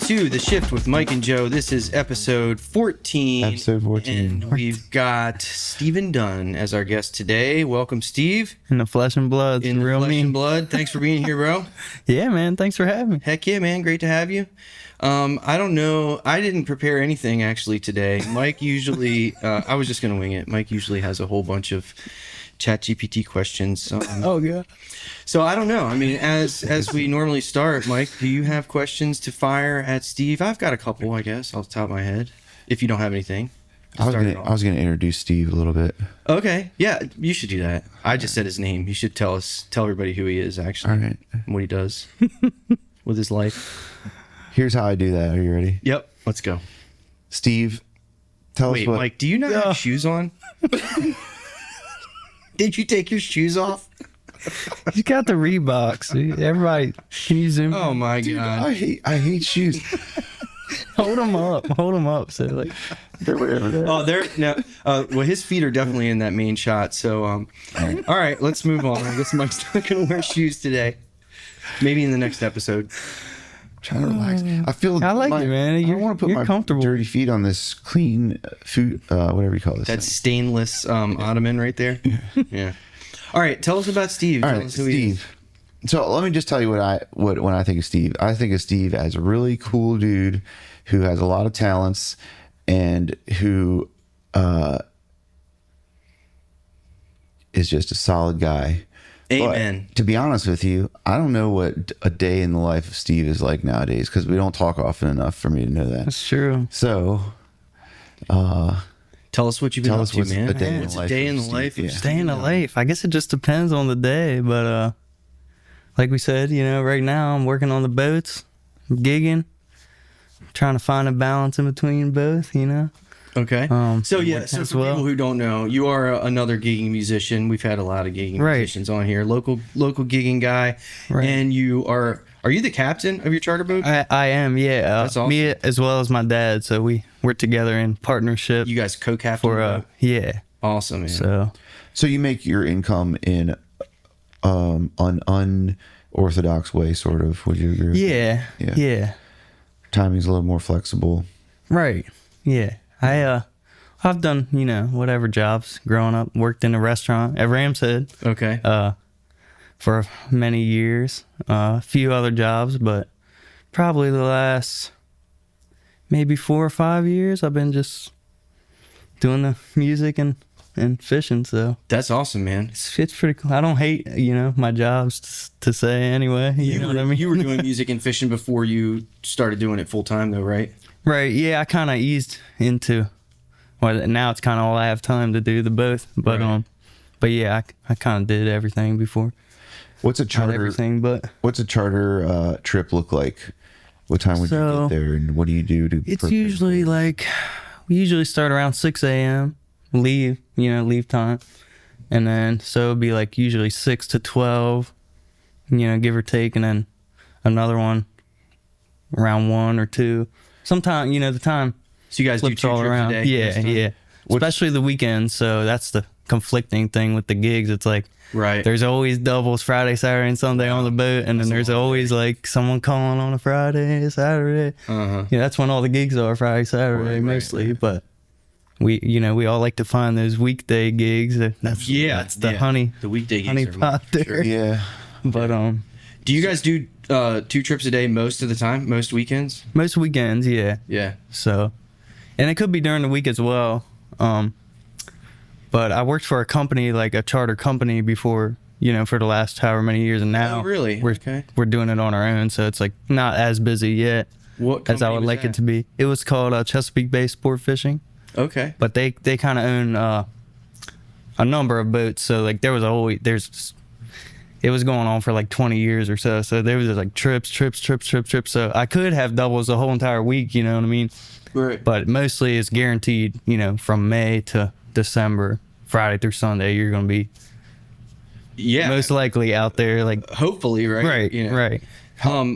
to The Shift with Mike and Joe. This is episode 14. Episode 14. And we've got Stephen Dunn as our guest today. Welcome, Steve. In the flesh and blood. In the real flesh me. and blood. Thanks for being here, bro. Yeah, man. Thanks for having me. Heck yeah, man. Great to have you. I don't know. I didn't prepare anything actually today. Mike usually, I was just going to wing it. Mike usually has a whole bunch of ChatGPT questions. Oh, yeah. So I don't know. I mean, as we normally start, Mike, do you have questions to fire at Steve? I've got a couple, I guess, off the top of my head. If you don't have anything. I was gonna introduce Steve a little bit. Okay. Yeah, you should do that. I just said his name. You should tell everybody who he is, actually. All right. And what he does with his life. Here's how I do that. Are you ready? Yep. Let's go. Steve, tell us what... Mike, do you not have shoes on? Did you take your shoes off? He's got the Reeboks. Everybody, can you zoom? Oh my God. I hate shoes. Hold them up. So like, They're whatever. Oh, they're no. Well, his feet are definitely in that main shot. So, all right, let's move on. I guess Mike's not gonna wear shoes today. Maybe in the next episode. Trying to relax. I like it, man. I don't want to put my comfortable. dirty feet on this clean food, whatever you call this. That stainless ottoman right there. Yeah. All right, tell us about Steve. All Tell right, us who he is. Steve. So let me just tell you what when I think of Steve. I think of Steve as a really cool dude who has a lot of talents and who is just a solid guy. Amen. But to be honest with you, I don't know what a day in the life of Steve is like nowadays because we don't talk often enough for me to know that. That's true. So, Tell us what you've been tell up us to, what's man. a day in What's the a life day of in the Steve? life of Yeah. Steve? Staying in life. I guess it just depends on the day, but like we said, right now I'm working on the boats, I'm gigging, trying to find a balance in between both. Okay. So yeah, so as for well. people who don't know, you are another gigging musician. We've had a lot of gigging Right. musicians on here. Local gigging guy. Right. And you are you the captain of your charter boat? I am, yeah. That's awesome. Me as well as my dad, so we're together in partnership You guys co-captain for the boat? yeah. Awesome, man. So you make your income in an unorthodox way, sort of. Would you agree? Yeah. Timing's a little more flexible. Right. Yeah. I've done, whatever jobs growing up, worked in a restaurant at Ram's Head, Okay. for many years. A few other jobs, but probably the last maybe 4 or 5 years I've been just doing the music and fishing, so That's awesome, man. it's pretty cool. I don't hate, my jobs to say anyway. You know what I mean? You were doing music and fishing before you started doing it full time, though, right? Right, yeah, I kind of eased into, well, now it's kind of all I have time to do, the both. But Right. but yeah, I kind of did everything before. What's a Not charter? everything, but What's a charter trip look like? What time would you So, get there, and what do you do to? it's prepare? usually like, we usually start around 6 a.m., leave time. And then, so it'd be like usually 6 to 12, give or take. And then another one around 1 or 2. Sometimes, the time So you guys do flips 2 all trips around. a day? this time? Yeah. Especially the weekends. So that's the conflicting thing with the gigs. It's like, Right. there's always doubles Friday, Saturday, and Sunday on the boat. And then there's always like someone calling on a Friday, Saturday. Uh-huh. Yeah, that's when all the gigs are, Friday, Saturday, Right, mostly. But we all like to find those weekday gigs. That's the honey. The weekday honey gigs are pot for there. sure. Yeah. But Do you guys do 2 trips a day most of the time? Most weekends? most weekends, yeah. Yeah. So, and it could be during the week as well. But I worked for a company, like a charter company, before, for the last however many years, and now Oh, really? Okay. we're doing it on our own. So it's like not as busy yet What as I company would was like that? it to be. It was called Chesapeake Bay Sport Fishing. Okay. But they kind of own a number of boats, so like it was going on for like 20 years or so there was like trips, so I could have doubles the whole entire week, you know what I mean? Right. But mostly it's guaranteed, from May to December, Friday through Sunday, you're gonna be Yeah. most likely out there, like Hopefully, right? right.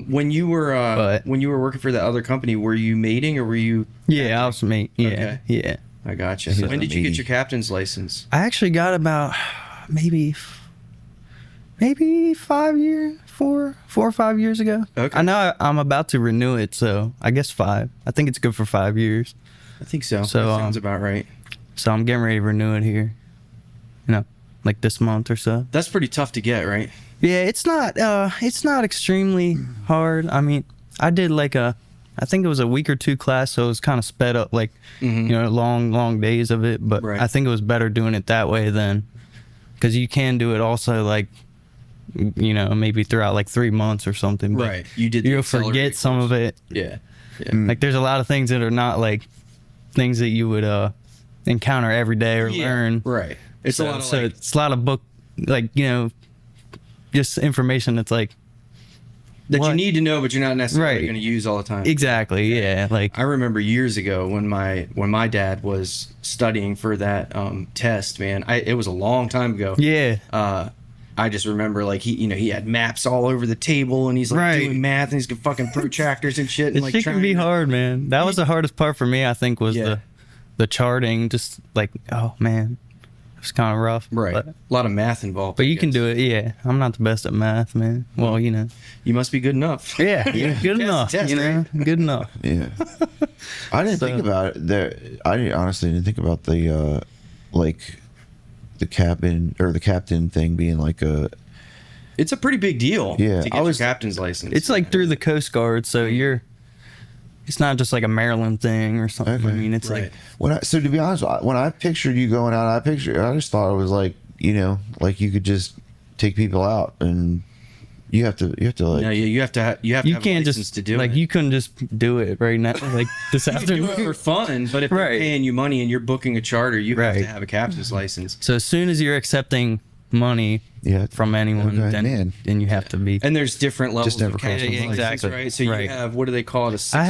When you were But- when you were working for the other company, were you mating or were you? Yeah, I was mate. Yeah, Okay. yeah. I gotcha. He's When a did you get matey. your captain's license? I actually got about maybe 4 or 5 years ago. Okay. I know I'm about to renew it, so I guess 5. I think it's good for 5 years. I think so. So, that sounds about right. So I'm getting ready to renew it here. Like this month or so. That's pretty tough to get, right? Yeah, it's not extremely hard. I mean, I did I think it was a week or 2 class, so it was kind of sped up, long days of it. But Right. I think it was better doing it that way because you can do it also maybe throughout 3 months or something. But Right. You did. The you'll accelerated forget some course. of it. Yeah. Like there's a lot of things that are not things that you would encounter every day or learn. Right. It's a lot of it's a lot of book just information that's that what? you need to know, but you're not necessarily Right. going to use all the time. exactly yeah I remember years ago when my dad was studying for that test, man. It was a long time ago. yeah I just remember he had maps all over the table, and he's Right. doing math, and he's got fucking protractors and shit, and it shit can be hard, man. That was the hardest part for me, I think, was Yeah. the charting. Just oh man, it was kind of rough. Right. But, A lot of math involved. but you can do it. Yeah, I'm not the best at math, man. Well, You must be good enough. yeah, good enough. test, Good enough. Yeah. I didn't think about it. Honestly didn't think about the the captain thing being It's a pretty big deal. Yeah, To get your captain's license. It's through the Coast Guard, so it's not just like a Maryland thing or something. Okay. I mean, it's Right. so to be honest, when I pictured you going out, I just thought it was you could just take people out, and you have to No, you have to have you a can't license just to do it. you couldn't just do it right now, this You can do it for afternoon. fun, but if they're Right. paying you money and you're booking a charter, you have to Right. have a captain's license. So as soon as you're accepting money Yeah. from anyone, Okay, man. then you have to be. And there's different levels never of crossed my captain's mind. license, Exactly. right? So you Right. have, what do they call it? I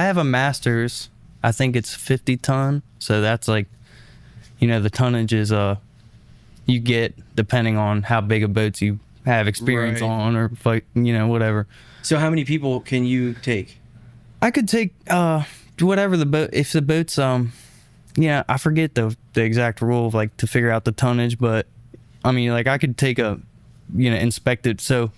have a master's. I think it's 50 ton. So that's the tonnage is you get depending on how big of boats you have experience Right. on or whatever. So how many people can you take? I could take whatever the boat, if the boat's I forget the exact rule of to figure out the tonnage, but I mean I could take inspect it. So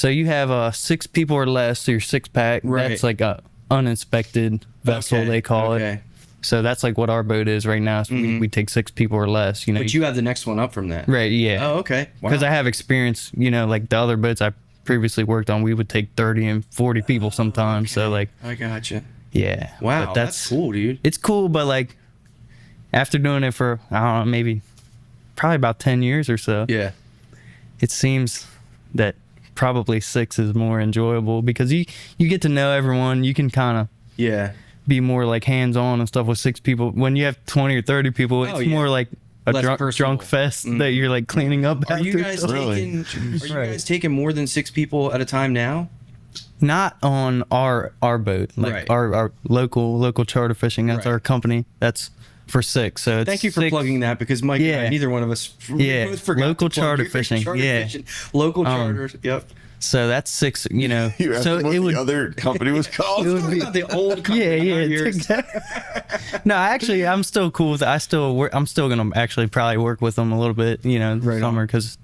you have 6 people or less, so your 6-pack. Right. That's a uninspected vessel, Okay, they call it. okay. So that's what our boat is right now. So we take 6 people or less. But you have the next one up from that. right? Yeah. Oh, okay. Wow. Because I have experience. The other boats I previously worked on, we would take 30 and 40 people sometimes. So I gotcha. yeah. Wow, But that's cool, dude. It's cool, but after doing it for I don't know, maybe probably about 10 years or so, Yeah. it seems that probably 6 is more enjoyable because you get to know everyone. You can kind of Yeah. be more hands-on and stuff with 6 people. When you have 20 or 30 people, it's Oh, yeah. more like a Less personal. drunk fest that you're cleaning up Are you after. guys Really? Are you guys taking more than 6 people at a time now? Not on our boat, Right. our local charter fishing. That's Right. our company. That's for 6. So it's Thank you for 6. plugging that, because Mike and I, Yeah. neither one of us we Yeah. both forgot Local to plug charter your fishing. charter Yeah. fishing. Local charters. Yep. So that's 6. You asked so what it would. the other company was called. It would be- Not the old company. Yeah, not yeah. yours. No, actually, I'm still cool with it. I'm still gonna actually probably work with them a little bit, Right summer, because,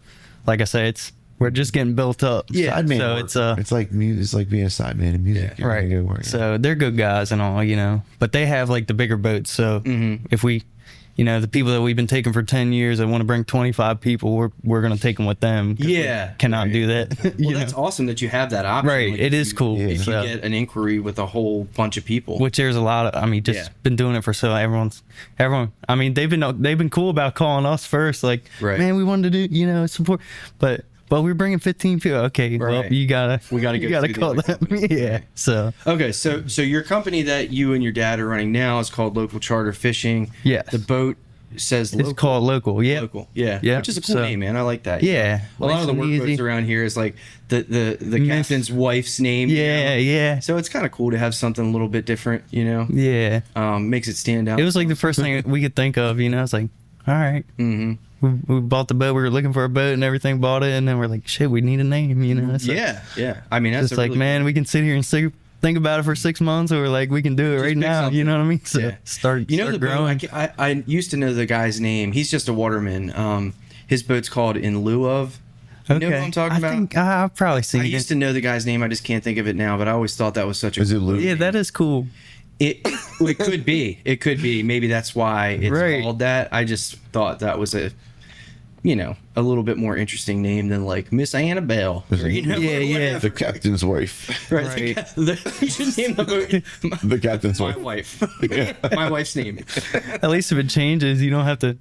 like I say, we're just getting built up. Yeah, Sideman so work. it's it's like music. It's like being a sideman in music. Yeah. You're right. gonna go work. So they're good guys and all, but they have the bigger boats. So if we, the people that we've been taking for 10 years that want to bring 25 people, we're gonna take them with them. 'cause we Yeah. cannot Right. do that. Well, that's awesome that you have that option. Right, it if is cool. If So- you get an inquiry with a whole bunch of people. Which there's a lot of, just Yeah. been doing it for so everyone. I mean, they've been cool about calling us first. Right. Man, we wanted to do, support, but we're bringing 15 people. Okay, well, Right. we We gotta you go gotta through the call other them. companies. Yeah. So Okay, so your company that you and your dad are running now is called Local Charter Fishing. Yes. The boat says it's local. called local. Yeah. Local. Yeah. Yeah, Which is a cool so- name, man. I like that. Yeah. A lot of the Nice work and boats easy. around here is the captain's wife's name. you Yeah. know? Yeah. So it's kind of cool to have something a little bit different, Yeah. Makes it stand out. It was the first thing we could think of. It's all right. Mm-hmm. We bought the boat. We were looking for a boat and everything. Bought it, and then we're like, shit, we need a name. So Yeah. I mean, that's It's man, we can sit here and think about it for 6 months, or we can do it right pick now. something. You know what I mean? So Yeah. start You know the growing. boat. I used to know the guy's name. He's just a waterman. His boat's called In Lieu of. You know who I'm talking about? I think I've probably seen I it. used to know the guy's name. I just can't think of it now. But I always thought that was such a. Is it Luke? Yeah, that is cool. It could be. It could be. Maybe that's why it's Right. called that. I just thought that was a little bit more interesting name than like Miss Annabelle. Or, Yeah. The captain's wife. Right. Right. You should name the boat. The captain's My wife. wife. My wife's name. At least if it changes, you don't have to.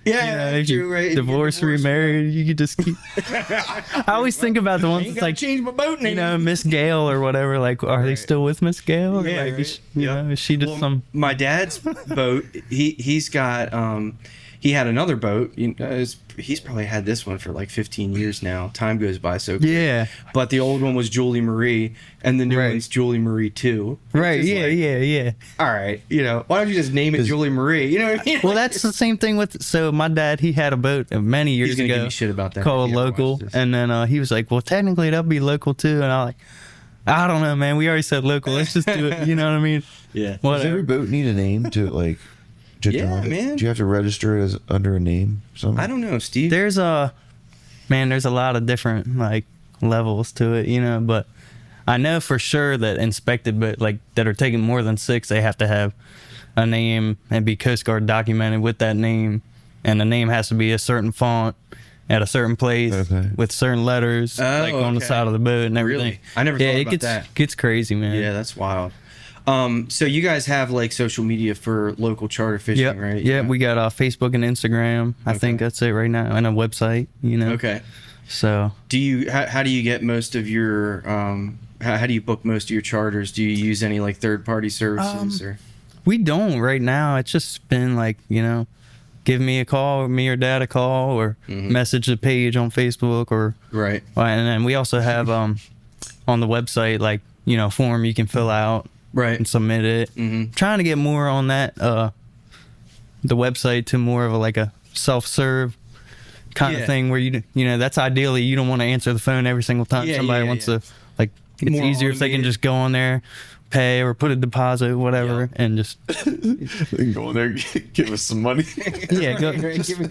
Yeah, If you true, right? If you get divorce, divorced, remarried, you could just keep. I always think about the ones Ain't that's gotta like, change my boat name. you know, Miss Gail or whatever. Like, are they Right. still with Miss Gail? Or Yeah, like, right. is she just Well, some? My dad's boat. He's got. He had another boat. He's probably had this one for like 15 years now. Time goes by so quick. Yeah. But the old one was Julie Marie, and the new Right. one's Julie Marie 2. Right. Which is Yeah. like, Yeah. All right. Why don't you just name it Julie Marie? You know what I mean? Well, that's the same thing with. So my dad, he had a boat many years He's gonna ago give me shit about that called if he ever Local, watches this. and then he was like, "Well, technically that'd be local too," and I'm like, "I don't know, man. We already said local. Let's just do it." You know what I mean? Yeah. Does every Whatever. boat need a name to like? To Yeah, drive it? man. Do you have to register it as under a name? Something? I don't know, Steve. There's there's a lot of different like levels to it, but I know for sure that inspected, but like that are taking more than 6, they have to have a name and be Coast Guard documented with that name, and the name has to be a certain font at a certain place Okay. with certain letters, like on the okay. side of the boat and everything. Really? I never yeah, thought it about gets that. gets crazy, man. Yeah, that's wild. So you guys have like social media for local charter fishing, Yep. right? Yeah, we got Facebook and Instagram. I think that's it right now, and a website. Okay. So Do you? How do you get most of your? How do you book most of your charters? Do you use any like third-party services or? we don't right now. It's just been like, give me a call, me or dad a call, or message the page on Facebook, or Right. and then we also have on the website like form you can fill out Right. and submit it. Trying to get more on that the website to more of a self-serve kind Yeah. of thing where that's ideally you don't want to answer the phone every single time Yeah, somebody yeah, wants yeah. to it's More easier if they can automated. just go on there, pay or put a deposit, whatever, and just Go in there, give us some money.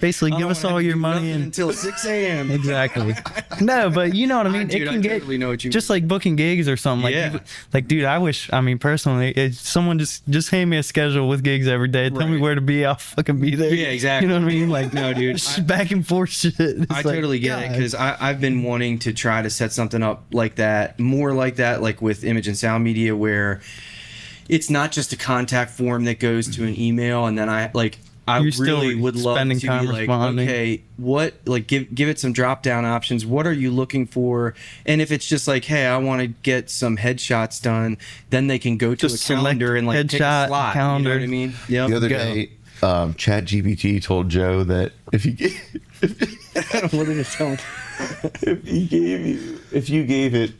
basically give us all your money and until 6 a.m. exactly. No, but you know what I mean. Dude, it I can get totally know what you just mean. like booking gigs or something. Like, Yeah. dude, I wish. I mean, personally, if someone just hand me a schedule with gigs every day. Tell me Right. where to be. I'll fucking be there. Yeah, exactly. You know what I mean? Like, No, dude, just back and forth shit. It's I like, totally get it God. because I've been wanting to try to set something up like that, more like that, like with image and sound media, where it's not just a contact form that goes to an email, and then I You're still really would love spending to time be like, responding. okay, what, like, give it some drop down options. What are you looking for? And if it's just like, hey, I want to get some headshots done, then they can go to Just a select calendar and like pick a headshot, slot. calendar. You know what I mean? Yep. The other Go. day, ChatGPT told Joe that if you What did it tell me? if you gave it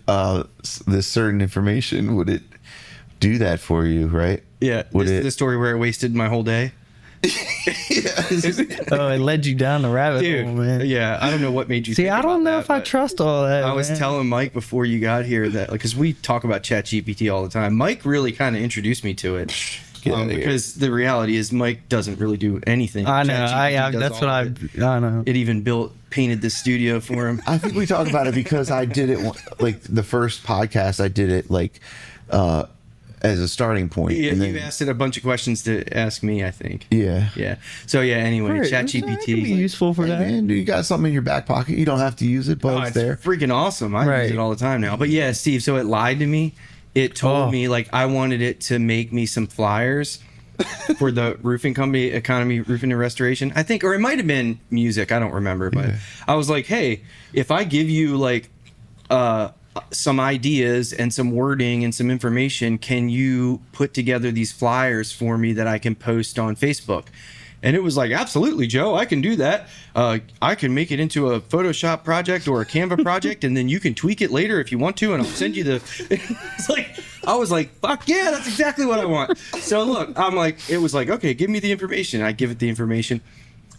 this certain information, would it do that for you? Right? Yeah. Would This is it? the story where it wasted my whole day. Oh, it led you down the rabbit Dude, hole, man. yeah, I don't know what made you. See, think I don't about know that, if I but trust all that. I was man. telling Mike before you got here that, like, because we talk about ChatGPT all the time. Mike really kind of introduced me to it, Get outta here. because the reality is Mike doesn't really do anything. I know. ChatGPT does That's all what of it. I know. It even painted the studio for him. I think we talked about it because I did it like the first podcast. I did it like as a starting point. Yeah, and you asked it a bunch of questions to ask me, I think. Yeah. Yeah. So yeah. Anyway, Right, that could be ChatGPT. useful for Hey, that. man, you got something in your back pocket. You don't have to use it, but Oh, it's it's there. freaking awesome. I Right. use it all the time now. But yeah, Steve, so it lied to me. It told Oh. me, like, I wanted it to make me some flyers for the roofing company, Economy Roofing and Restoration, I think, or it might have been music. I don't remember. But Yeah. I was like, hey, if I give you like some ideas and some wording and some information, can you put together these flyers for me that I can post on Facebook? And it was like, absolutely, Joe, I can do that. I can make it into a Photoshop project or a Canva project, and then you can tweak it later if you want to, and I'll send you the. It's like, I was like, fuck yeah, that's exactly what I want. So look, I'm like, it was like, okay, give me the information. I give it the information.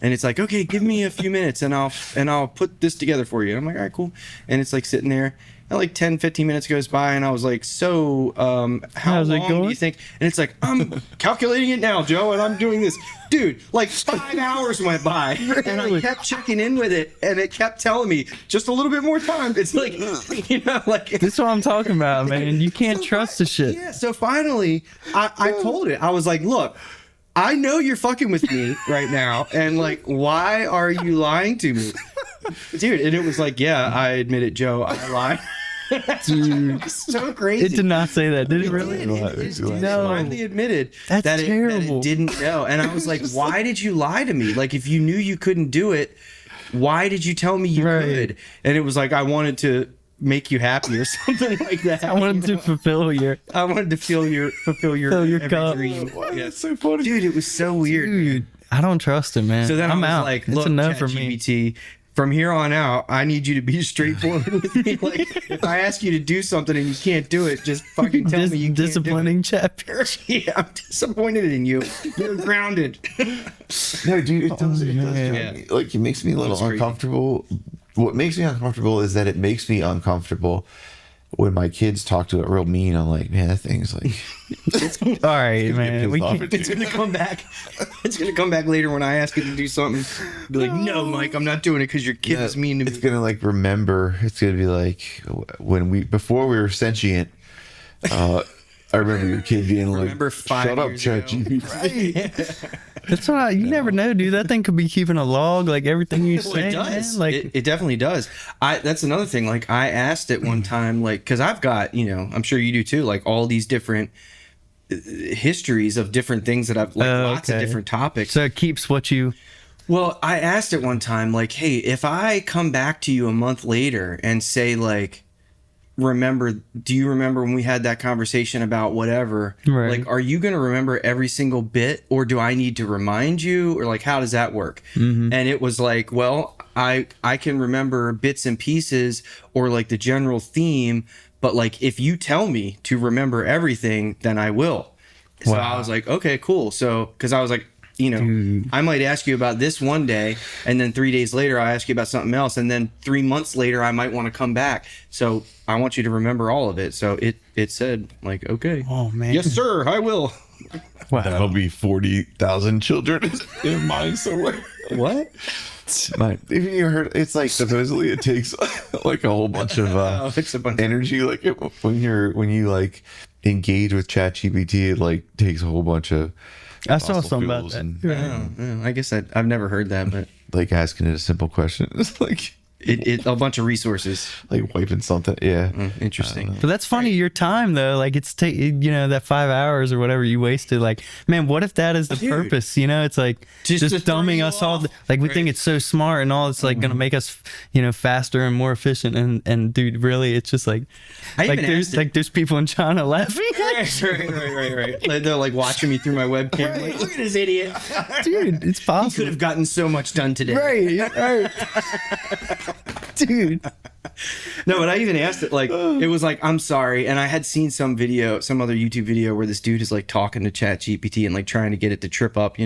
And it's like, okay, give me a few minutes and I'll put this together for you. And I'm like, all right, cool. And it's like sitting there. And like 10, 15 minutes goes by and I was like, so how How's it long do going? you think? And it's like, I'm calculating it now, Joe, and I'm doing this. Dude, like 5 hours went by and I kept checking in with it and it kept telling me just a little bit more time. It's like, you know, like. This is what I'm talking about, man. You can't trust the shit. Yeah, so finally I told it. I was like, look, I know you're fucking with me right now, and like, why are you lying to me, dude? And it was like, yeah, I admit it, Joe, I lied. Dude, It's so crazy. it did not say that, did it really? No, finally admitted That's that terrible. it didn't know, and I was like, why did you lie to me? Like, if you knew you couldn't do it, why did you tell me you could? And it was like, I wanted to make you happy or something like that. I wanted to fulfill your. I wanted to fulfill your Fill your every cup. dream. That's Yeah. so funny. Dude, it was so weird. Dude, I don't trust it, man. So then I'm I was out. like, It's look, a no for me. ChatGPT, from here on out, I need you to be straightforward with me. Like, if I ask you to do something and you can't do it, just fucking tell me you can't do it. Disciplining chat. Yeah, I'm disappointed in you. You're grounded. No, dude, it does. man. Yeah. Like, it makes me a little crazy. uncomfortable. What makes me uncomfortable is that it makes me uncomfortable when my kids talk to it real mean. I'm like, man, that thing's like. All right, man. We pissed off can't. at It's gonna come back. It's gonna come back later when I ask it to do something. Be like, no, Mike, I'm not doing it because your kid is mean to me. It's gonna like remember. It's gonna be like before we were sentient. I remember your kid being like, Remember 5 "Shut up, years ago." ChatGPT." That's why you never know, dude. That thing could be keeping a log, like everything you Well, say. it does. Man. Like, It definitely does. That's another thing. Like, I asked it one time, like, because I've got, I'm sure you do too, like all these different histories of different things that I've like lots of okay. different topics. so it keeps what you. Well, I asked it one time, like, hey, if I come back to you a month later and say, like, do you remember when we had that conversation about whatever? Right. Like, are you going to remember every single bit, or do I need to remind you, or like, how does that work? Mm-hmm. And it was like, well, I can remember bits and pieces or like the general theme, but like, if you tell me to remember everything, then I will. So Wow. I was like, okay, cool. So, because I was like, I might ask you about this one day, and then 3 days later I ask you about something else, and then 3 months later I might want to come back. So I want you to remember all of it. So it said like, okay, Oh man. yes sir, I will. Wow. That'll be 40,000 children in mine somewhere. What? If you heard, it's like supposedly it takes like a whole bunch of It's a bunch. energy. Like when you like engage with ChatGPT, it like takes a whole bunch of. I saw fossil something about fuels that. and, I guess I've never heard that, but like asking it a simple question. It's like it a bunch of resources. like wiping something. Yeah. Interesting. But that's funny. Your time though, like it's that 5 hours or whatever you wasted. Like, man, what if that is the Dude. purpose? It's like Just to throw dumbing you us all. off. Like we Right. think it's so smart and all. It's like gonna make us, faster and more efficient. And dude, really, it's just like I like even there's asked it- like there's people in China laughing. Right. Like, they're like watching me through my webcam. Like, look at this idiot. Dude, it's He could possible. have gotten so much done today. Right. Dude. No, but I even asked it, like, it was like, I'm sorry. And I had seen some other YouTube video where this dude is like talking to ChatGPT and like trying to get it to trip up,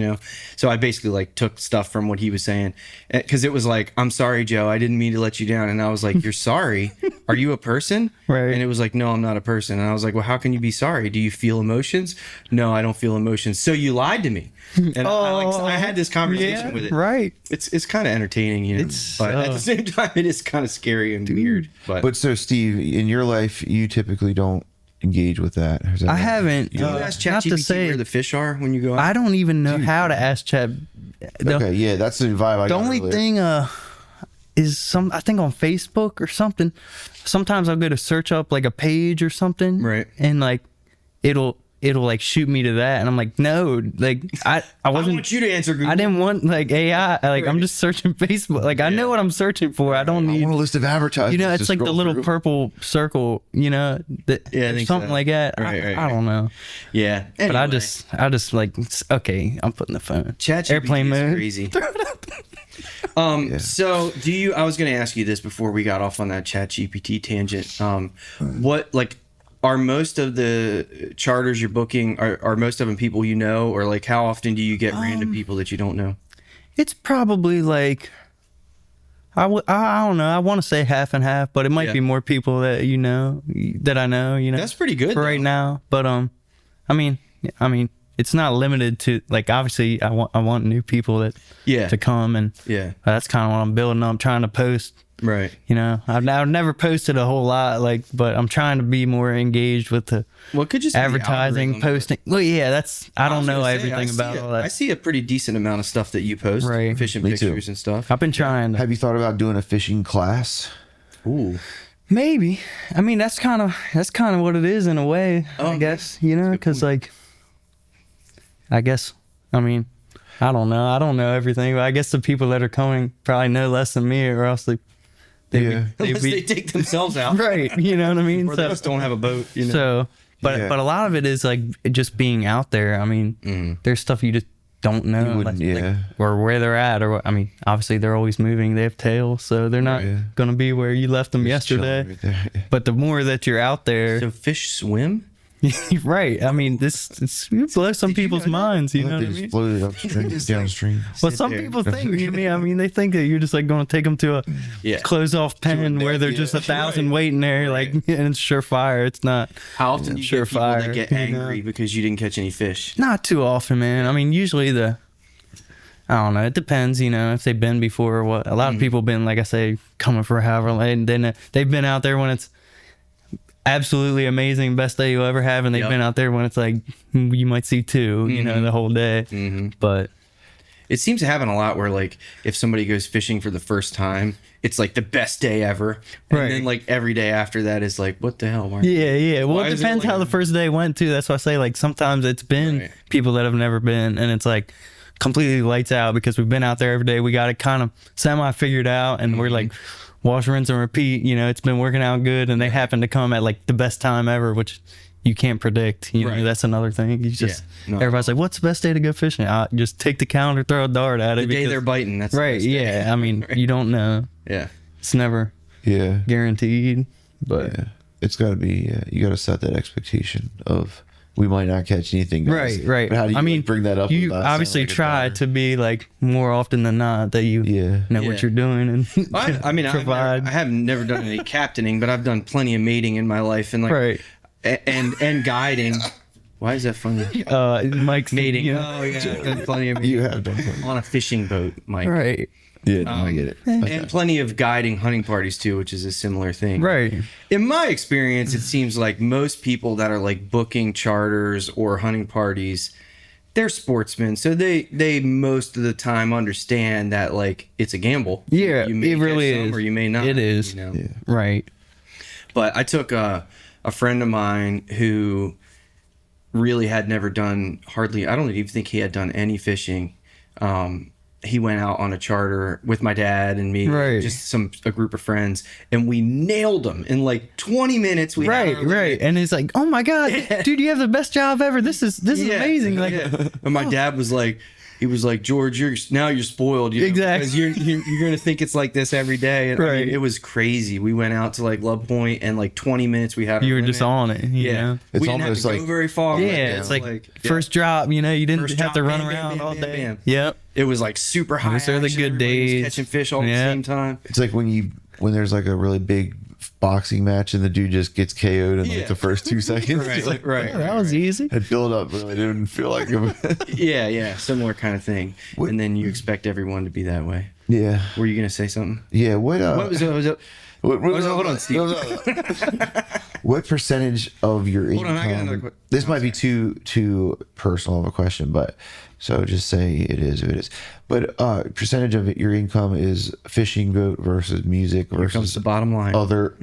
So I basically like took stuff from what he was saying, because it was like, I'm sorry, Joe, I didn't mean to let you down. And I was like, you're sorry? Are you a person? Right. And it was like, no, I'm not a person. And I was like, well, how can you be sorry? Do you feel emotions? No, I don't feel emotions. So you lied to me. And I had this conversation with it. Right. It's kind of entertaining, but at the same time, it is kind of scary and weird. But so, Steve, in your life, you typically don't engage with that. Is that I right? haven't. you ask not to ChatGPT say where the fish are when you go out? I don't even know how to ask Chat. Okay, yeah, that's the vibe I The got only earlier. thing is I think on Facebook or something. Sometimes I'll go to search up like a page or something, Right. And like it'll like shoot me to that, and I'm like, no, like I I wasn't. want you to answer Google. I didn't want like AI. Like I'm just searching Facebook. Like I know what I'm searching for. I don't I need. want a list of advertisements. It's to like the scroll little through. purple circle. That, Yeah, I think something so. like that. Right, I don't know. Yeah. But I Anyway, just like okay. I'm putting the phone ChatGPT airplane is mode. crazy. So I was going to ask you this before we got off on that ChatGPT tangent. What, like, are most of the charters you're booking, are most of them people or like how often do you get random people that you don't know? It's probably like I don't know. I want to say half and half, but it might be more people that that I know. That's pretty good for right now. But I mean, it's not limited to like. Obviously, I want new people that to come, and that's kind of what I'm building. I'm trying to post. Right. I've never posted a whole lot, but I'm trying to be more engaged with the could just advertising, posting. Well, yeah, I don't know everything about all that. I see a pretty decent amount of stuff that you post, fishing pictures and stuff. I've been trying. Have you thought about doing a fishing class? Ooh. Maybe. I mean, that's kind of what it is in a way, I guess, because like, I guess, I mean, I don't know. I don't know everything, but I guess the people that are coming probably know less than me, or else Unless they take themselves out. Right. You know what I mean? Or they just don't have a boat. So, but a lot of it is like just being out there. I mean, there's stuff you just don't know, or where they're at, or I mean, obviously they're always moving. They have tails, so they're not going to be where you left them yesterday. Right, but the more that you're out there, so fish swim. Right. I mean, you blow some people's minds. You know what I mean? Floated upstream, downstream. Well, some people think. I mean, they think that you're just like going to take them to a closed-off pen where there's just 1,000 waiting there, like, and it's surefire. It's not. How often do you get people that get angry because you didn't catch any fish? Not too often, man. I mean, usually I don't know. It depends, if they've been before or what. A lot of people been, like I say, coming for however long, and then they've been out there when it's absolutely amazing, best day you'll ever have, and they've been out there when it's like you might see two, the whole day. But it seems to happen a lot where like if somebody goes fishing for the first time, it's like the best day ever, and then like every day after that is like, what the hell, Mark? Yeah. Well, it depends how the first day went too. That's why I say like sometimes it's been people that have never been, and it's like completely lights out because we've been out there every day. We got it kind of semi figured out, and we're like, wash, rinse, and repeat. It's been working out good, and they happen to come at like the best time ever, which you can't predict. That's another thing. You just everybody's like, "What's the best day to go fishing?" Just take the calendar, throw a dart at it. The day they're biting. That's right. Yeah. I mean, you don't know. Yeah. It's never guaranteed, but it's got to be. You got to set that expectation of. We might not catch anything. Guys. Right. But how do you bring that up? You obviously try to be like more often than not that you know what you're doing and I mean, provide. I have never done any captaining, but I've done plenty of mating in my life and like and guiding. Why is that funny? Mike's mating. Oh yeah, I've done plenty of you have done on a fishing boat, Mike. Right. Yeah, no, I get it. And plenty of guiding hunting parties too, which is a similar thing. Right. In my experience, it seems like most people that are like booking charters or hunting parties, they're sportsmen, so they most of the time understand that like it's a gamble. Yeah, you may it really catch some is, or you may not. It is. Right. But I took a friend of mine who really had never done hardly. I don't even think he had done any fishing. He went out on a charter with my dad and me, just a group of friends, and we nailed him in like 20 minutes. Right. And he's like, "Oh my god, dude, you have the best job ever. This is amazing." Like, and my dad was like, he was like, "George, you're spoiled, exactly, because you're gonna think it's like this every day." And I mean, it was crazy. We went out to like Love Point, and like 20 minutes we had. You were just on it. You know? It's we didn't almost have to like go very far. It's like first drop. You didn't have to run around all day. Yep. It was like super high. Those are the good days. Catching fish all at the same time. It's like when there's like a really big boxing match and the dude just gets KO'd in like the first 2 seconds. Right. That was easy. It build up really didn't feel like it. Yeah, similar kind of thing. And then you expect everyone to be that way. Yeah. Were you gonna say something? Yeah. What was it? Hold on, Steve. What percentage of your income? I got another question. This might be too personal of a question, but so just say it is who it is. But percentage of your income is fishing boat versus music versus Here comes the bottom line. Other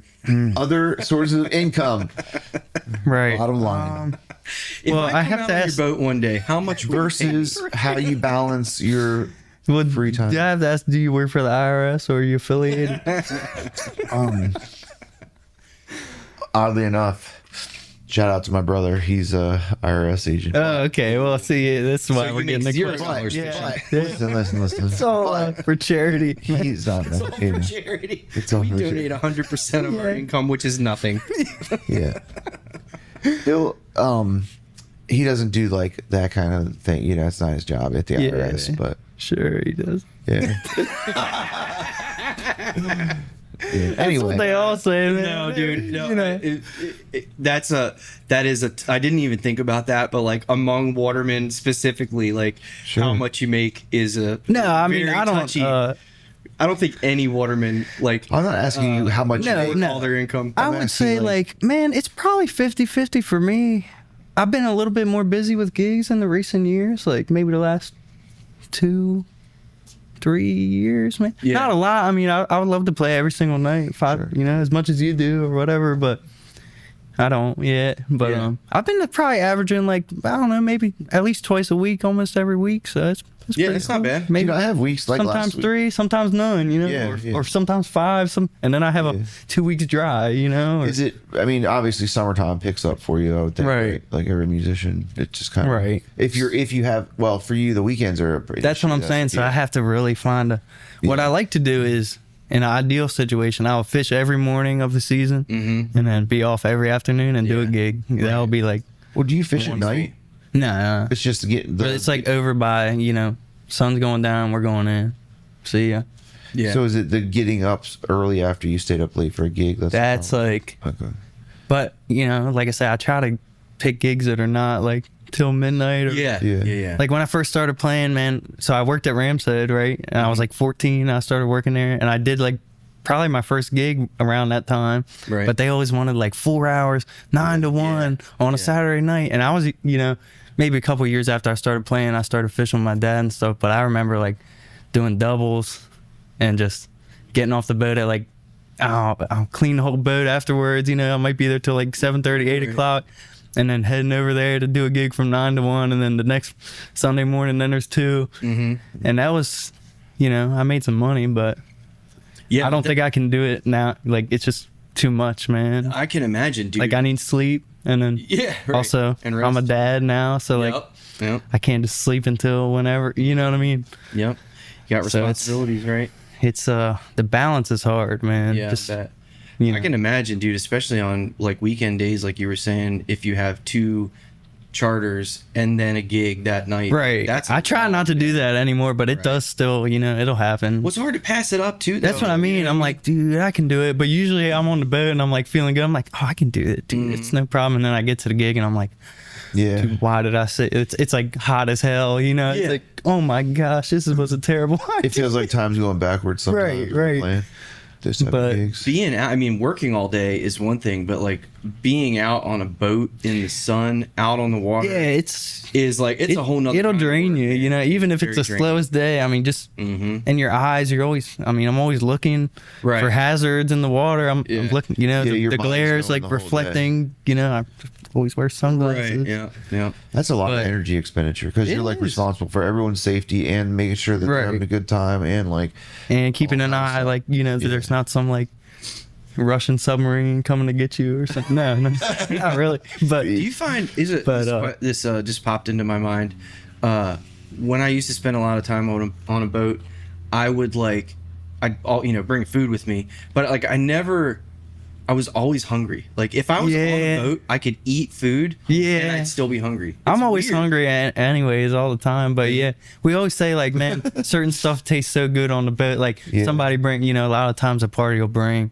sources of income. Right. Bottom line. Well, I have to ask your boat one day. How much versus how you balance your free time. Do I have to ask? Do you work for the IRS or are you affiliated? Oddly enough, shout out to my brother. He's a IRS agent. Oh, okay. Well, see, that's why we're getting the $0. Listen. It's all for charity. He's not It's all for charity. We donate 100% of our income, which is nothing. Yeah. He doesn't do like that kind of thing. It's not his job at the IRS, but Sure, he does. Yeah. Yeah. That's Anyway, what they all say, man. No, dude. No, You know. that is a. I didn't even think about that, but like among watermen specifically, like Sure. how much you make is a. No, I mean, very I don't. touchy- I don't think any waterman like. I'm not asking you how much. no, you make. no. all their income. I I'm would asking, say, like, man, it's probably 50-50 for me. I've been a little bit more busy with gigs in the recent years, like maybe the last 2-3 years, man. Yeah. Not a lot. I mean, I would love to play every single night, you know, as much as you do or whatever, but I don't yet. But Yeah. I've been probably averaging, like, I don't know, maybe at least twice a week, almost every week. So it's Yeah, pretty it's not cool. bad. Maybe Dude, I have weeks like sometimes last week. 3, sometimes none, you know, Yeah, or, yeah. or sometimes 5, and then I have Yeah. a 2 weeks dry, you know. Or, Is it? I mean, obviously, summertime picks up for you. I would think, Right. right? Like every musician, it just kind of Right. If you have, well, for you, the weekends are. Pretty That's what I'm saying. So I have to really find what I like to do is, in an ideal situation, I'll fish every morning of the season and then be off every afternoon and do a Yeah. gig. That'll be like, Well, do you fish at One night? nah. It's just to get the. But it's like over by, you know, sun's going down, we're going in. See ya. Yeah. So is it the getting up early after you stayed up late for a gig? That's like, okay. but, you know, like I said, I try to pick gigs that are not like till midnight or yeah. Yeah. Yeah. Yeah. like when I first started playing, man, so I worked at Ramshead, right? And I was like 14, I started working there, and I did like probably my first gig around that time. Right. But they always wanted like 4 hours, 9 to 1 on a Saturday night. And I was, you know, maybe a couple years after I started playing, I started fishing with my dad and stuff. But I remember like doing doubles and just getting off the boat at like, I'll clean the whole boat afterwards. You know, I might be there till like 7:30, 8 o'clock. And then heading over there to do a gig from 9 to 1. And then the next Sunday morning, then there's 2. And that was, you know, I made some money, but Yeah. I don't think I can do it now. Like, it's just too much, man. I can imagine, dude. Like, I need sleep. And then Yeah. Right. also, And I'm a rest. dad now. So, like, Yep. Yep. I can't just sleep until whenever, you know what I mean? Yep. You got So it's- responsibilities, right? It's, the balance is hard, man. Yeah. Just, I bet. you know. I can imagine, dude, especially on like weekend days, like you were saying, if you have 2 charters and then a gig that night. Right. I try not to do that anymore, but it Right. does still, you know, it'll happen. What's hard to pass it up too? That's though. what I mean. You know I'm what like, dude, I can do it. But usually I'm on the boat and I'm like feeling good. I'm like, oh, I can do it, dude. It's no problem. And then I get to the gig and I'm like, Yeah. dude, why did I say it's like hot as hell, you know? Yeah. It's like, oh my gosh, this was a terrible It idea. feels like time's going backwards sometimes. Right. Playing this type But- of gigs. being out, I mean, working all day is one thing, but like being out on a boat in the sun, out on the water, Yeah, it's is like it's a whole nother. it'll kind of drain work, you, man. you know, even if it's Very the draining. slowest day. I mean, just Mhm. in your eyes, you're always, I mean, I'm always looking Right. for hazards in the water. I'm Yeah. looking, you know, Yeah, your the mind's glares going like the whole reflecting, you know, I always wear sunglasses. Right. Yeah. Yeah. That's a lot But- of energy expenditure because It you're like is. responsible for everyone's safety and making sure that they're Right. having a good time and like And keeping an All kinds of eye, stuff. like, you know, that Yeah. there's not some like Russian submarine coming to get you or something. No, not really. But Do you find is it But, this just popped into my mind? When I used to spend a lot of time on a boat, I would like I'd bring food with me, but like I was always hungry. Like if I was on Yeah. a boat, I could eat food, Yeah. and I'd still be hungry. I'm It's always weird. hungry anyways all the time. But yeah, we always say like, man, certain stuff tastes so good on the boat. Like Yeah. somebody bring, you know, a lot of times a party will bring,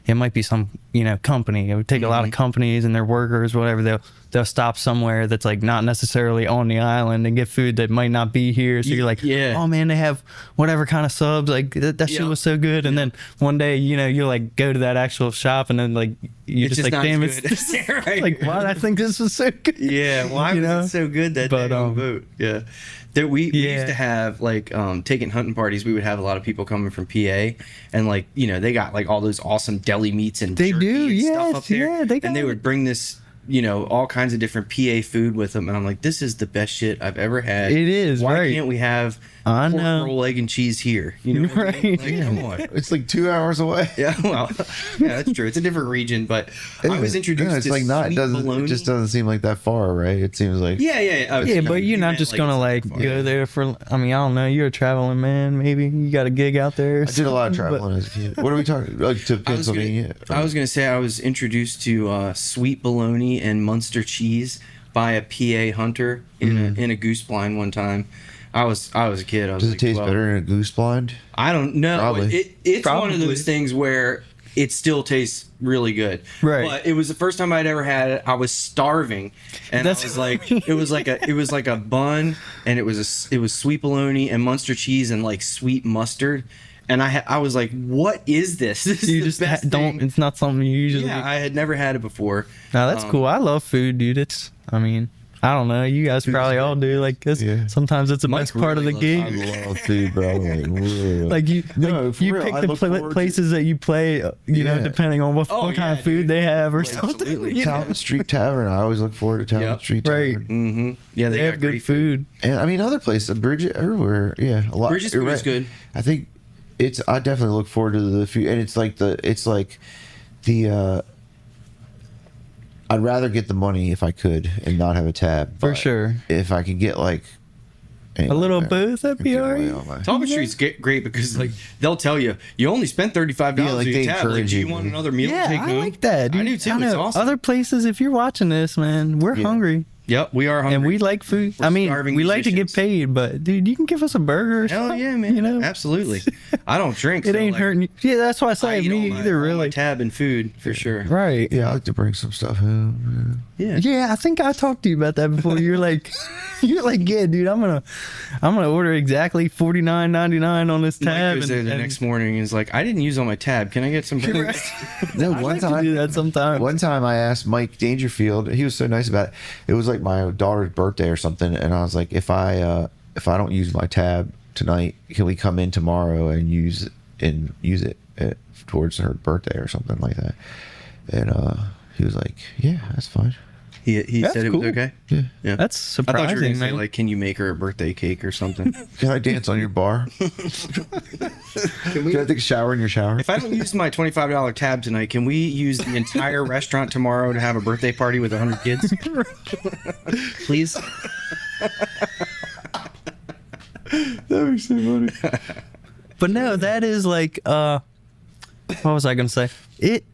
it might be some, you know, company. It would take a lot of companies and their workers, whatever. They'll stop somewhere that's like not necessarily on the island and get food that might not be here. So you're like, Yeah. oh man, they have whatever kind of subs. Like that shit Yeah. was so good. And then one day, you know, you like go to that actual shop and then like you're It's just like, not damn, as it's good. Right. like, why did I think this was so good? Yeah, why You was know? it so good that But, day on the boat? Yeah, we Yeah. used to have like taking hunting parties. We would have a lot of people coming from PA, and like they got like all those awesome deli meats and They jerky do, and stuff yes, up there. yeah, they and they got- would bring this all kinds of different PA food with them, and I'm like, this is the best shit I've ever had. It is, Why right. can't we have I pork know. roll, egg, and cheese here? You know, what I mean? Right. Like, come on. it's like 2 hours away. Yeah, well, yeah, that's true. It's a different region, but I was introduced it's to like not. It sweet doesn't. bologna. It just doesn't seem like that far, right? It seems like. Yeah. Yeah, but you're not just gonna like it's go there for. I mean, I don't know. You're a traveling man. Maybe you got a gig out there. I did a lot of traveling as a kid. What are we talking? Like to Pennsylvania? I was gonna say I was introduced to sweet bologna and Munster cheese by a PA hunter in a goose blind one time. I was a kid. I was Does like it taste 12. better than a goose blind? I don't know. Probably. It's one of Probably. those things where it still tastes really good. Right. But it was the first time I'd ever had it. I was starving, and That's- I was like, it was like a bun, and it was sweet bologna and Munster cheese and like sweet mustard, and I was like, what is this? This is You the just best don't. thing. It's not something you usually. Yeah, I had never had it before. No, that's cool. I love food, dude. I mean, I don't know. You guys probably all do. Like, Yeah. sometimes it's the Mike best part of the really I gig. love food, bro. Like, really. Like you, No, like for you real, pick I the look forward to- places that you play. You know, Yeah. depending on what Oh, kind yeah, of food dude. they have or Like, something. absolutely. you know? Talbot Street Tavern. I always look forward to Talbot Yep. Street Right. Tavern. Mm-hmm. Yeah, They have good great food. And I mean, other places, Bridget, everywhere. Yeah, a lot. Bridget's you're food is right. good. I think I definitely look forward to the food, and it's like the. I'd rather get the money if I could and not have a tab. For but sure. If I could get like A little booth, that'd be give all away right. all my- Talbot Street's great because like they'll tell you only spent $35 Yeah, like, on they your tab. Like, encourage do you you. want another meal Yeah, to take I home? like that. Dude. I do too. I It's know awesome. Other places, if you're watching this, man, we're Yeah. hungry. Yep, we are hungry. And we like food. We're I mean, starving we like to get musicians. paid, but dude, you can give us a burger. Or Hell something, yeah, man. You know, Absolutely. I don't drink. it so, ain't like, hurting you. Yeah, that's why I I say eat me all my- either. all my Really, tab and food for sure. right? Yeah, I like to bring some stuff home. Yeah. Yeah, I think I talked to you about that before. You're like, yeah, dude, I'm gonna order exactly $49.99 on this Mike tab. goes there the next morning and is like, I didn't use all my tab. Can I get some burgers? No, I one like to time do that sometimes. One time I asked Mike Dangerfield, he was so nice about it. It was like my daughter's birthday or something, and I was like, if I don't use my tab tonight, can we come in tomorrow and use it towards her birthday or something like that? And he was like, yeah, that's fine. He That's said it cool. was okay. Yeah. Yeah. That's I thought you were surprising, gonna say man. like, can you make her a birthday cake or something? Can I dance on your bar? Can I take a shower in your shower? If I don't use my $25 tab tonight, can we use the entire restaurant tomorrow to have a birthday party with 100 kids? Please. That'd be so funny. But no, that is like what was I gonna say? It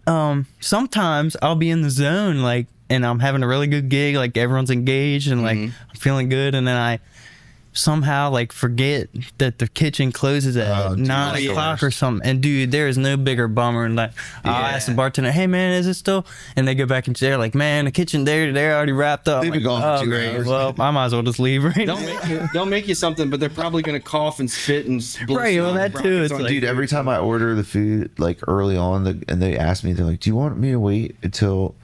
sometimes I'll be in the zone like and I'm having a really good gig, like everyone's engaged and like I'm feeling good, and then I somehow like forget that the kitchen closes at Oh, dude, 9 that's the o'clock or worst. something. And dude, there is no bigger bummer than like I'll ask the bartender, hey man, is it still? And they go back and they're like, man, the kitchen they're already wrapped up. They've I'm been like, gone for 2 great. hours. Well, I might as well just leave right now. They'll make you something, but they're probably gonna cough and spit and blow Right, well, snot that rockets too, it's on like- you. Dude, every time I order the food like early on, and they ask me, they're like, "Do you want me to wait until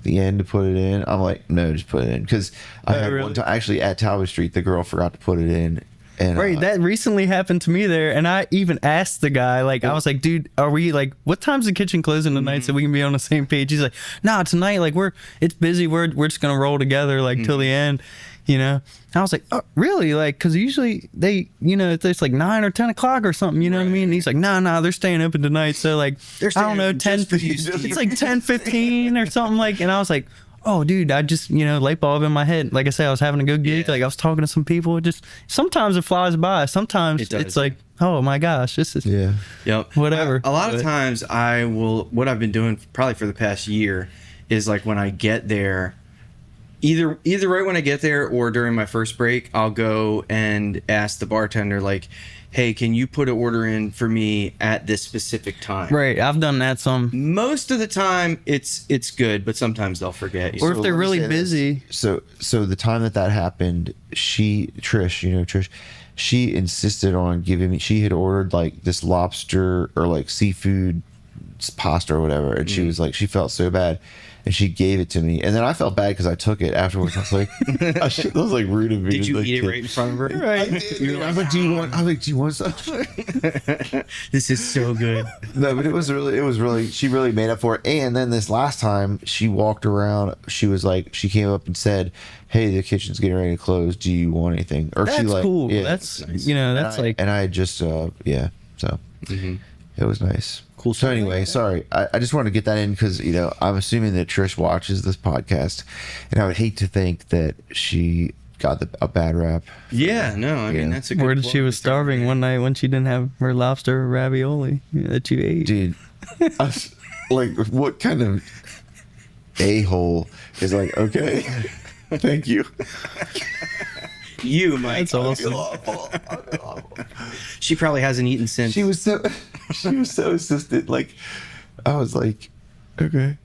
the end to put it in?" I'm like, "No, just put it in." Because I had really? one time actually at Talbot Street, the girl forgot to put it in, and Right, that recently happened to me there, and I even asked the guy, like, I was like, dude, are we like, what time's the kitchen closing tonight so we can be on the same page? He's like, nah, tonight, like, it's busy, we're just gonna roll together like till the end, you know. And I was like, oh, really? Like, because usually they, you know, it's like 9 or 10 o'clock or something, you know what I mean? And he's like, nah, they're staying open tonight, so like, They're I don't staying know, open 10, just for you, Steve. it's like 10:15 or something like, and I was like, oh, dude, I just, you know, light bulb in my head. Like I said, I was having a good gig. Yeah. Like I was talking to some people. It just, sometimes it flies by. Sometimes It does. it's like, oh my gosh, this is yeah, Yep. whatever. A lot of But- times what I've been doing probably for the past year is like when I get there, either right when I get there or during my first break, I'll go and ask the bartender like, hey, can you put an order in for me at this specific time? Right. I've done that some. Most of the time it's good, but sometimes they'll forget. Or if So they're let me really say this. busy. So the time that happened, Trish, she insisted on giving me. She had ordered like this lobster or like seafood pasta or whatever, and she was like, she felt so bad, and she gave it to me, and then I felt bad because I took it afterwards. I was like, that was like rude of me. Did to, you like, eat it take- right in front of her? Right. I'm like, do you want some? This is so good. No, but it was really, she really made up for it. And then this last time she walked around, she was like, she came up and said, hey, the kitchen's getting ready to close. Do you want anything? Or That's she like, cool. yeah. That's, nice. you know, And that's I- like, and I had just, yeah, so it was nice. Cool So stuff. anyway, sorry. I just want to get that in because, you know, I'm assuming that Trish watches this podcast, and I would hate to think that she got a bad rap. Yeah, no, I mean Yeah. that's a good where plug. she was starving one night when she didn't have her lobster ravioli that you ate. Dude, like, what kind of a-hole is like, okay, thank you. You, Mike. That's awesome. She probably hasn't eaten since. She was so insistent. Like, I was like, okay.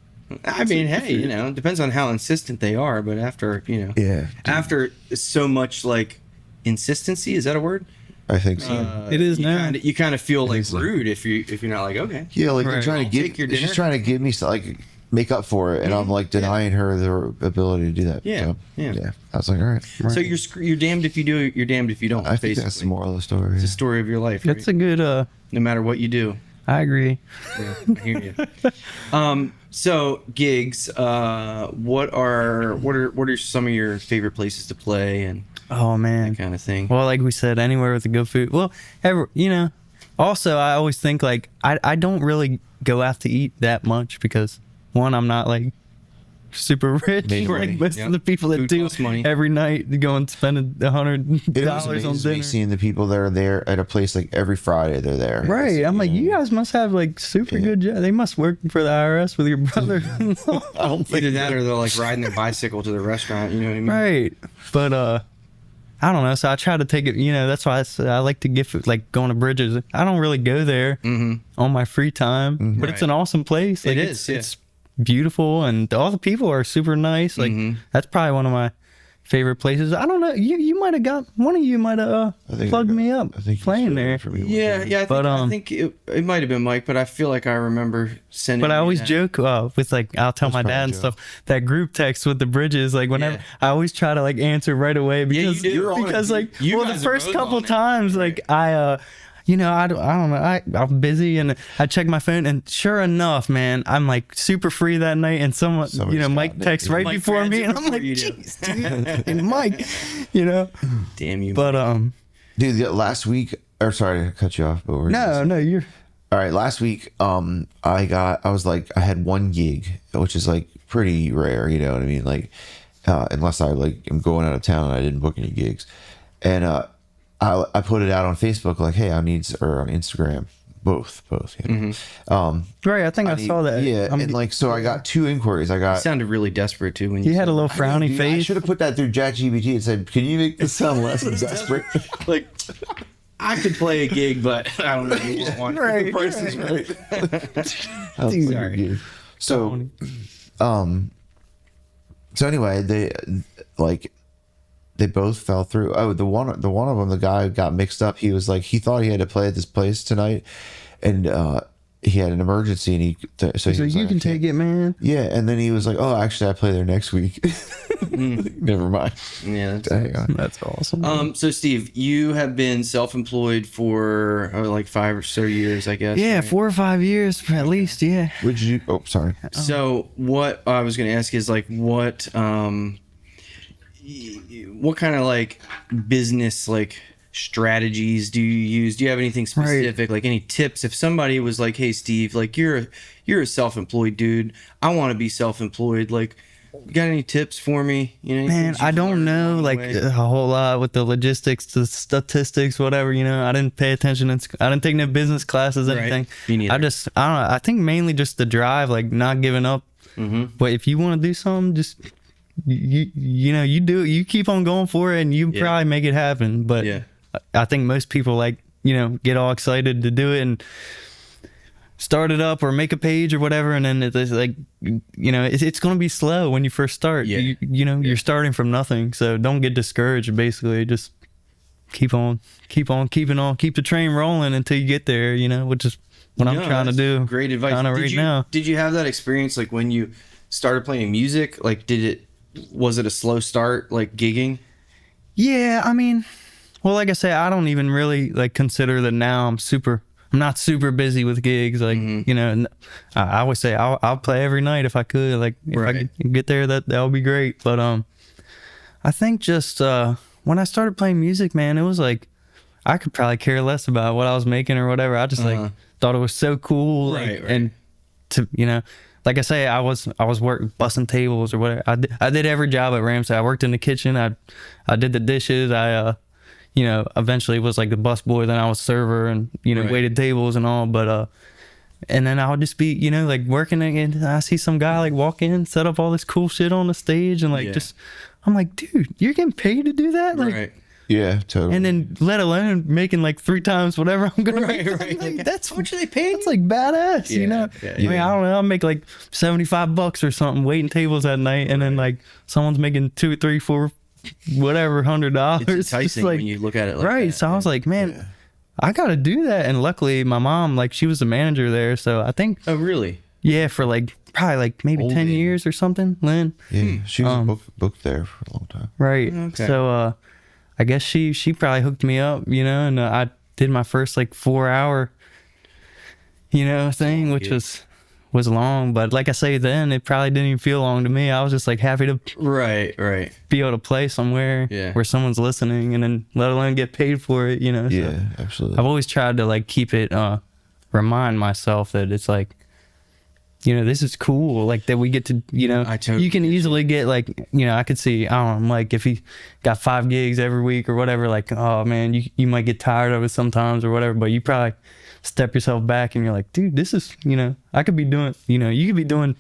I mean, hey, you know, it depends on how insistent they are, but after, you know, Yeah. after so much like insistency, is that a word? I think so. It is now. You kind of feel like is, like- rude if you're not like, okay. Yeah, like they're Right. trying to I'll give. take your She's dinner. trying to give me like make up for it, and I'm like denying her the ability to do that. Yeah, So, yeah. I was like, all right. So you're damned if you do, you're damned if you don't. I think basically. that's the moral of the story. It's the story of your life. Right? That's a good. No matter what you do. I agree. Yeah, I hear you. So gigs. What are some of your favorite places to play and Oh man. that kind of thing? Well, like we said, anywhere with a good food. Well, you know. Also, I always think like I don't really go out to eat that much because one, I'm not like super rich Maybe. like most Yeah. of the people that Food do costs money. every night to go and spend $100 It always on amazes me dinner. seeing the people that are there at a place like every Friday. They're there. Right, I'm like, you guys must have like super good job. They must work for the IRS with your brother. I don't think Either that or they're like riding their bicycle to the restaurant. You know what I mean? Right, but I don't know. So I try to take it. You know, that's why I like to get food, like going to Bridges. I don't really go there on my free time, but it's an awesome place. Like, It is, yeah. It's beautiful, and all the people are super nice. Like that's probably one of my favorite places. I don't know. You might have got one of you might have plugged me up I think you playing said there. it for me one Yeah, time. yeah. But, I think it might have been Mike, but I feel like I remember sending. But I you always that. joke with like I'll tell my probably dad a and joke. stuff that group text with the Bridges like whenever Yeah. I always try to like answer right away because you do. You're on it. because like You well the guys are first both couple on it. times like I you know I don't know I'm busy and I check my phone and sure enough man I'm like super free that night and someone Somebody's you know Mike gotten it. texts right Mike before grabs me it and I'm before like you do. jeez dude and Mike you know Damn you. but Dude, last week, or sorry to cut you off, but we're no you're All right, last week, I had one gig, which is like pretty rare, you know what I mean? Like, unless I like am going out of town and I didn't book any gigs, and I put it out on Facebook like, hey, or on Instagram, both, you know. right I think I need- saw that Yeah, and like so, I got 2 inquiries. I got. sounded really desperate too when you had a said little frowny I face should have put that through ChatGPT and said, "Can you make this sound less desperate?" that. Like, I could play a gig, but I don't know if you want one. right Price is right. I'll play your Sorry. gig. So, so anyway, they both fell through. Oh, the one of them, the guy got mixed up. He was like, he thought he had to play at this place tonight, and he had an emergency, and so he so was you like, can "I take can't." it man Yeah, and then he was like, "Oh, actually, I play there next week." Never mind. Yeah. That's, Hang on. that's awesome so Steve, you have been self-employed for like 5 or so years, I guess. Yeah, right? 4 or 5 years at least. Yeah. Would you? Oh, sorry. So what I was going to ask is like what kind of like business like strategies do you use? Do you have anything specific, like any tips? If somebody was like, "Hey, Steve, like you're a self-employed dude. I want to be self-employed. Like, you got any tips for me?" You know, any Man, things you've I don't learned know along the like way? a whole lot with the logistics, the statistics, whatever. You know, I didn't pay attention. I didn't take no business classes, Right. anything. Me neither. I don't know. I think mainly just the drive, like not giving up. But if you want to do something, just you know, you do it. You keep on going for it, and you Yeah. probably make it happen. But Yeah. I think most people like get all excited to do it and start it up or make a page or whatever, and then it's like it's going to be slow when you first start. Yeah. You're starting from nothing, so don't get discouraged. Basically, just keep on keeping on, keep the train rolling until you get there. Which is what I'm No, trying to that's do. Great advice. Kinda Did right you, now. Did you have that experience like when you started playing music? Like, was it a slow start, like gigging? Yeah, I mean, well, like I say, I don't even really like consider that now. I'm not super busy with gigs. Like and I always say I'll play every night if I could. Like if I Right. could get there, that would be great. But I think just when I started playing music, man, it was like I could probably care less about what I was making or whatever. I just like thought it was so cool, like, Right. and to like I say, I was busting tables or whatever. I did every job at Ramsey. I worked in the kitchen. I did the dishes. I eventually was like the bus boy. Then I was server and Right. waited tables and all. But and then I would just be like working and I see some guy like walk in, set up all this cool shit on the stage and like Yeah. just I'm like, dude, you're getting paid to do that? Like Right. Yeah, totally. And then let alone making like 3 times whatever I'm gonna Right, make. right. Like, that's How much are they paying? That's like badass, you Yeah, know. yeah, I mean, I don't know. I'll make like $75 or something waiting tables at night, and then like someone's making 2, 3, 4, whatever $100. It's enticing just like, when you look at it like right. that. So I was like, man, I got to do that. And luckily, my mom, like, she was the manager there, so I think, Oh, really? yeah, for like probably like maybe Old 10 lady. years or something, Lynn. Yeah, she was booked there for a long time. Right. Okay. So I guess she probably hooked me up, you know, and I did my first like 4-hour, you know, thing, which was long, but like I say, then it probably didn't even feel long to me. I was just like happy to Right. be able to play somewhere where someone's listening, and then let alone get paid for it, you know. So Yeah, absolutely. I've always tried to like keep it, remind myself that it's like, you know, this is cool. Like that we get to, you know, I totally you can easily get like, you know, I could see, I don't know, like if he got 5 gigs every week or whatever, like, oh man, you might get tired of it sometimes or whatever, but you probably step yourself back and you're like, dude, this is, you know, I could be doing, you know, you could be doing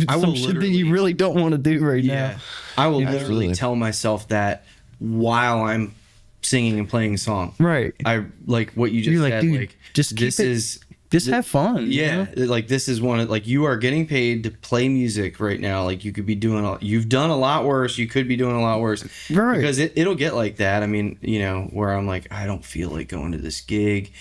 I will some shit that literally- you really don't want to do right Yeah. now. I will Absolutely. literally tell myself that while I'm singing and playing a song. Right. I like what you just You're like, said. dude, Like, just keep this it- is Just have fun. you yeah, know? like this is one of like you are getting paid to play music right now. Like you could be doing you've done a lot worse. You could be doing a lot worse. Right. Because it'll get like that. I mean, you know, where I'm like, I don't feel like going to this gig.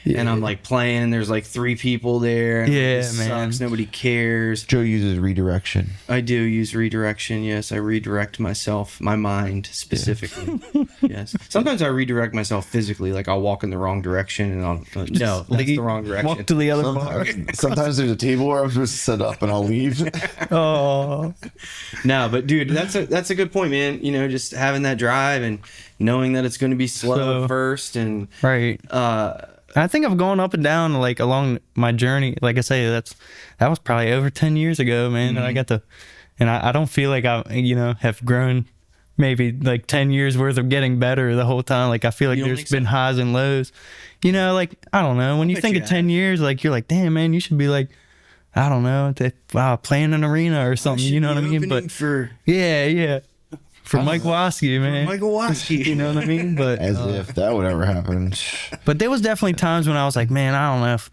And I'm like playing and there's like 3 people there. And Yeah, this man. sucks. Nobody cares. Joe uses redirection. I do use redirection. Yes, I redirect myself, my mind specifically. Yes. Sometimes I redirect myself physically. Like I'll walk in the wrong direction and I'll no, that's the wrong direction. Walk to the other bar. Sometimes there's a table where I'm supposed to set up and I'll leave. Oh, No, but dude, that's a good point, man. You know, just having that drive and knowing that it's going to be slow So- at first, and right. I think I've gone up and down like along my journey. Like I say, that was probably over 10 years ago, man. And I got to, and I don't feel like I, you know, have grown maybe like 10 years worth of getting better the whole time. Like I feel like You don't there's think so? been highs and lows, you know, like, I don't know. When you bet think you of 10 years, like you're like, damn, man, you should be like, I don't know, playing an arena or something, you know what I mean? But for yeah. For Mike Waskey, man. Michael Waskey, You know what I mean? But As if that would ever happen. But there was definitely times when I was like, man, I don't know if,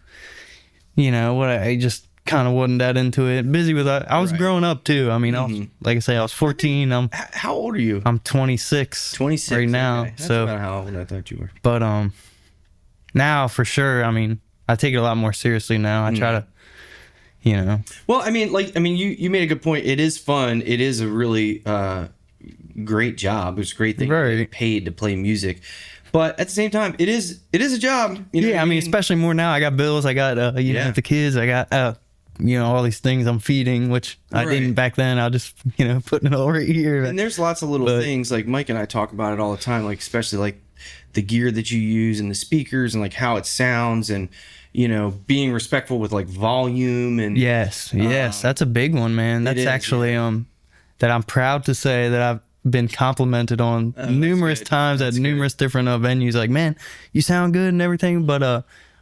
you know, what I just kind of wasn't that into it. Busy with I was Right. growing up too. I mean, I was, like I say, I was 14. How old are you? I'm 26. 26 right now. okay. That's So, about how old I thought you were. but now for sure. I mean, I take it a lot more seriously now. I try to, you know, Well, I mean, you made a good point. It is fun. It is a really great job. It's a great thing to Right. get paid to play music, but at the same time, it is a job. You know yeah. what I mean, especially more now. I got bills. I got you Yeah. know, the kids. I got you know, all these things I'm feeding, which I Right. didn't back then. I just, you know, putting it all right here. And there's lots of little But- things like Mike and I talk about it all the time, like especially like the gear that you use and the speakers and like how it sounds and you know being respectful with like volume and Yes, that's a big one, man. That's is, actually that I'm proud to say that I've been complimented on numerous good. times at numerous different venues. Like, man, you sound good and everything, but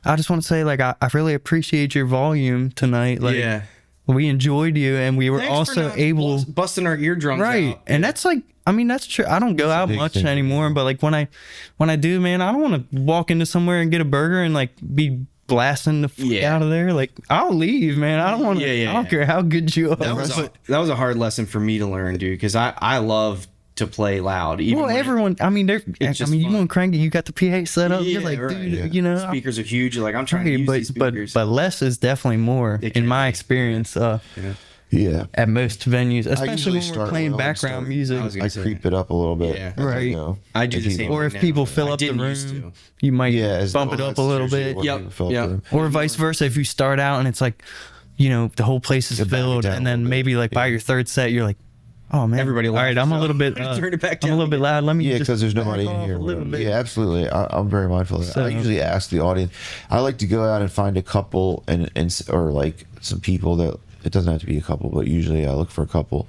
I just want to say, like, I really appreciate your volume tonight. Like, yeah. we enjoyed you, and we were Thanks for also not able, busting our eardrums right? out. And that's like, I mean, that's true. I don't go out big much thing. anymore, but like when I do, man, I don't want to walk into somewhere and get a burger and like be blasting the fuck Yeah. out of there. Like, I'll leave, man. I don't want to. Yeah, I don't care how good you are. That was a hard lesson for me to learn, dude, because I love to play loud. Even Well, when everyone. I mean, It's just you fun. want cranky. You got the PA set up. You're Yeah, like, right. dude, Yeah. you know. speakers are huge. You're like, I'm trying to Right, use but these speakers. but less is definitely more It in can my be. experience. Yeah. At most venues, usually especially when start we're playing low and background start- music, I was I gonna say. creep it up a little bit. Yeah. as I Right. go. I do the Like, same. or right if now. people fill I up the didn't used room, to. you might Yeah, as bump it well, up a that's little usually bit. what Yep, people fill up yep. the room. Or vice versa, if you start out and it's like, you know, the whole place is You back it filled, down and a then little bit. maybe like by your third set, you're like, oh man, Everybody all right, laughs, I'm a so little bit, turn it back I'm a down little bit loud. Let me Yeah, just because there's nobody back in off here. a little bit. Yeah, absolutely. I'm very mindful of that. I So- usually ask the audience. I like to go out and find a couple and or like some people that it doesn't have to be a couple, but usually I look for a couple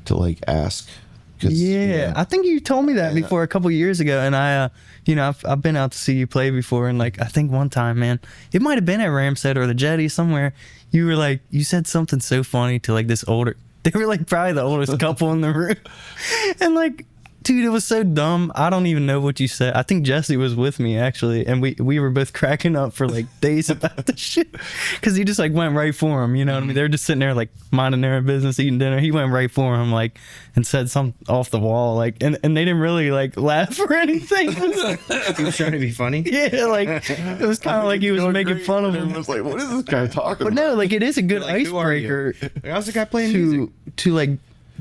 to like ask. 'Cause, Yeah, I think you told me that before a couple years ago, and I, you know, I've been out to see you play before, and like I think one time, man, it might have been at Ramstead or the Jetty somewhere. You were like, you said something so funny to like this older. They were like probably the oldest couple in the room, and like Dude, it was so dumb. I don't even know what you said. I think Jesse was with me actually, and we were both cracking up for like days about the shit because he just like went right for him. You know what I mean? They were just sitting there like minding their own business, eating dinner. He went right for him like and said something off the wall like, and they didn't really like laugh or anything. He was trying to be funny. Yeah, like it was kind of like he was making fun of him. It was like, what is this guy talking But about? no, like it is a good Like, who are you? icebreaker Like, how's the guy playing music? to like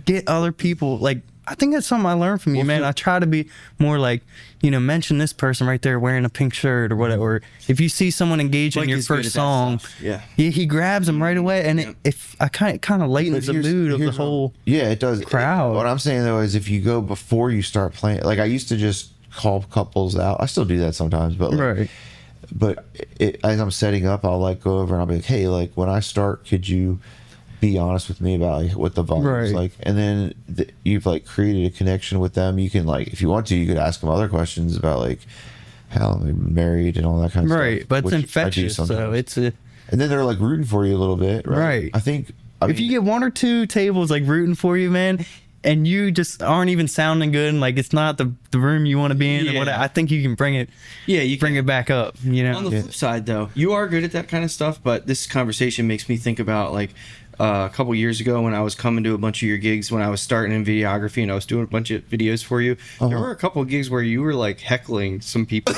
get other people like. I think that's something I learned from you, man. I try to be more like, you know, mention this person right there wearing a pink shirt or whatever. Or if you see someone engaging Like your he's good first at that song, stuff. Yeah. he grabs them right away, and if I kind of lightens the Here's- mood of the here's whole. Yeah, it does. crowd. What I'm saying though is if you go before you start playing, like I used to just call couples out. I still do that sometimes, but like, Right. But as I'm setting up, I'll like go over and I'll be like, hey, like when I start, could you be honest with me about like, what the volume is Right. like? And then you've like created a connection with them. You can like, if you want to, you could ask them other questions about like how long they're married and all that kind of stuff. Right, but it's which I do infectious, so sometimes. it's a. And then they're like rooting for you a little bit, right? Right. I think If you get one or two tables like rooting for you, man, and you just aren't even sounding good, and like it's not the room you want to be in, and Yeah. whatever, I think you can bring it. Yeah, you Bring it back up. You know. On the flip side, though, you are good at that kind of stuff, but this conversation makes me think about like a couple years ago when I was coming to a bunch of your gigs when I was starting in videography and I was doing a bunch of videos for you. There were a couple of gigs where you were like heckling some people.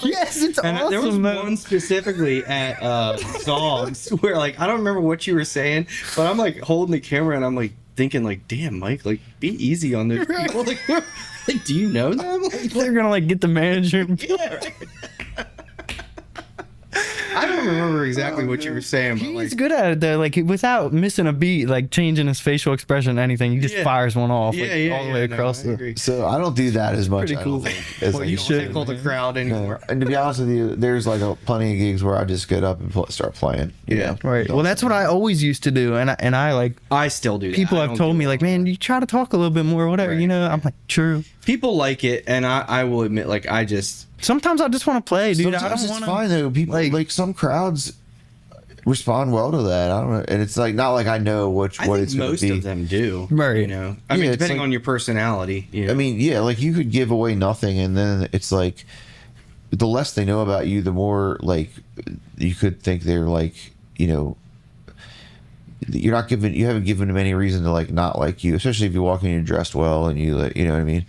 Yes, it's And awesome. there was man. one specifically at Zogs where like I don't remember what you were saying, but I'm like holding the camera and I'm like thinking like, damn, Mike, like be easy on those people. Like, do you know them? Like, They're gonna like get the manager. yeah, right. I don't remember exactly what you were saying, but He's like, good at it though, like without missing a beat, like changing his facial expression, anything. He just Yeah. fires one off, yeah, like, yeah, all the way no, across I the. agree. So I don't do that as much. Pretty I don't cool. think, as Well, like you you don't should. heckle the crowd anymore. And to be honest with you, there's like plenty of gigs where I just get up and start playing. you Yeah. know? Right. Well, that's what I always used to do, and I like I still do that. people I have don't told do me it like, all. man, you try to talk a little bit more, or whatever. Right. You know, I'm like, true. People like it, and I will admit, like I just Sometimes I just want to play, dude. Sometimes I don't it's want fine though. People like some crowds respond well to that. I don't know, and it's like not like I know what I think it's going most to be. of them do. Right. You know, I Yeah, mean, it's depending like- on your personality. You know? I mean, yeah, like you could give away nothing, and then it's like the less they know about you, the more like you could think they're like, you know, you haven't given them any reason to like not like you, especially if you walk in and you're dressed well and you like, you know what I mean.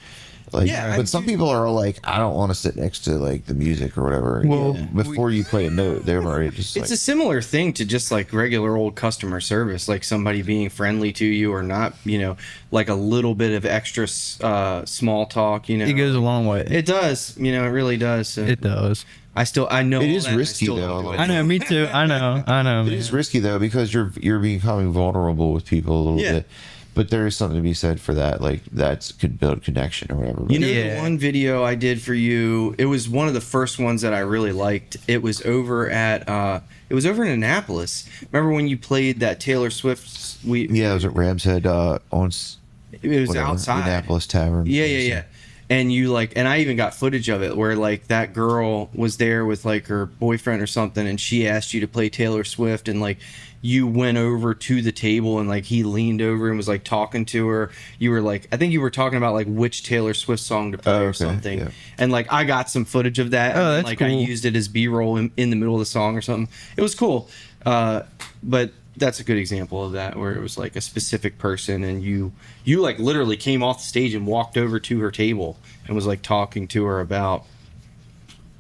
Like, Yeah, but some people are like, I don't want to sit next to like the music or whatever. Well, before you play a note, they're already just it's like, a similar thing to just like regular old customer service, like somebody being friendly to you or not. You know, like a little bit of extra small talk. You know, It goes a long way. It does. You know, it really does. So It does. I know It all is that, and I risky, still though, don't a do little it. I know, me too. I know. it Man. is risky though because you're becoming vulnerable with people a little Yeah. bit. But there is something to be said for that. Like that could build connection or whatever. You know, Yeah. the one video I did for you, it was one of the first ones that I really liked. It was over in Annapolis. Remember when you played that Taylor Swift? Yeah, it was at Rams Head on It was whatever, outside. Indianapolis Tavern. Yeah. And you like, and I even got footage of it where like that girl was there with like her boyfriend or something, and she asked you to play Taylor Swift, and like you went over to the table and like he leaned over and was like talking to her. You were like, I think you were talking about like which Taylor Swift song to play Oh, or okay, something. yeah. And like I got some footage of that. Oh, and, that's like I cool. used it as B-roll in the middle of the song or something. It was cool. But that's a good example of that where it was like a specific person and you like literally came off the stage and walked over to her table and was like talking to her about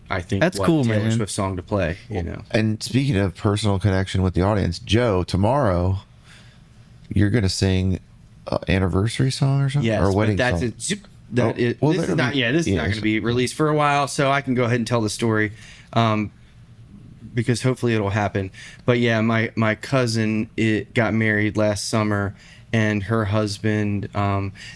I think That's what cool, Taylor man. Swift song to play, you know. And speaking of personal connection with the audience, Joe, tomorrow you're gonna sing an anniversary song or something, Yes, or a but wedding that's song. it. Zip, that Oh, is, well, this is that'll not. be- Yeah, this is yeah, not going to so- be released for a while, so I can go ahead and tell the story, because hopefully it'll happen. But yeah, my cousin got married last summer, and her husband,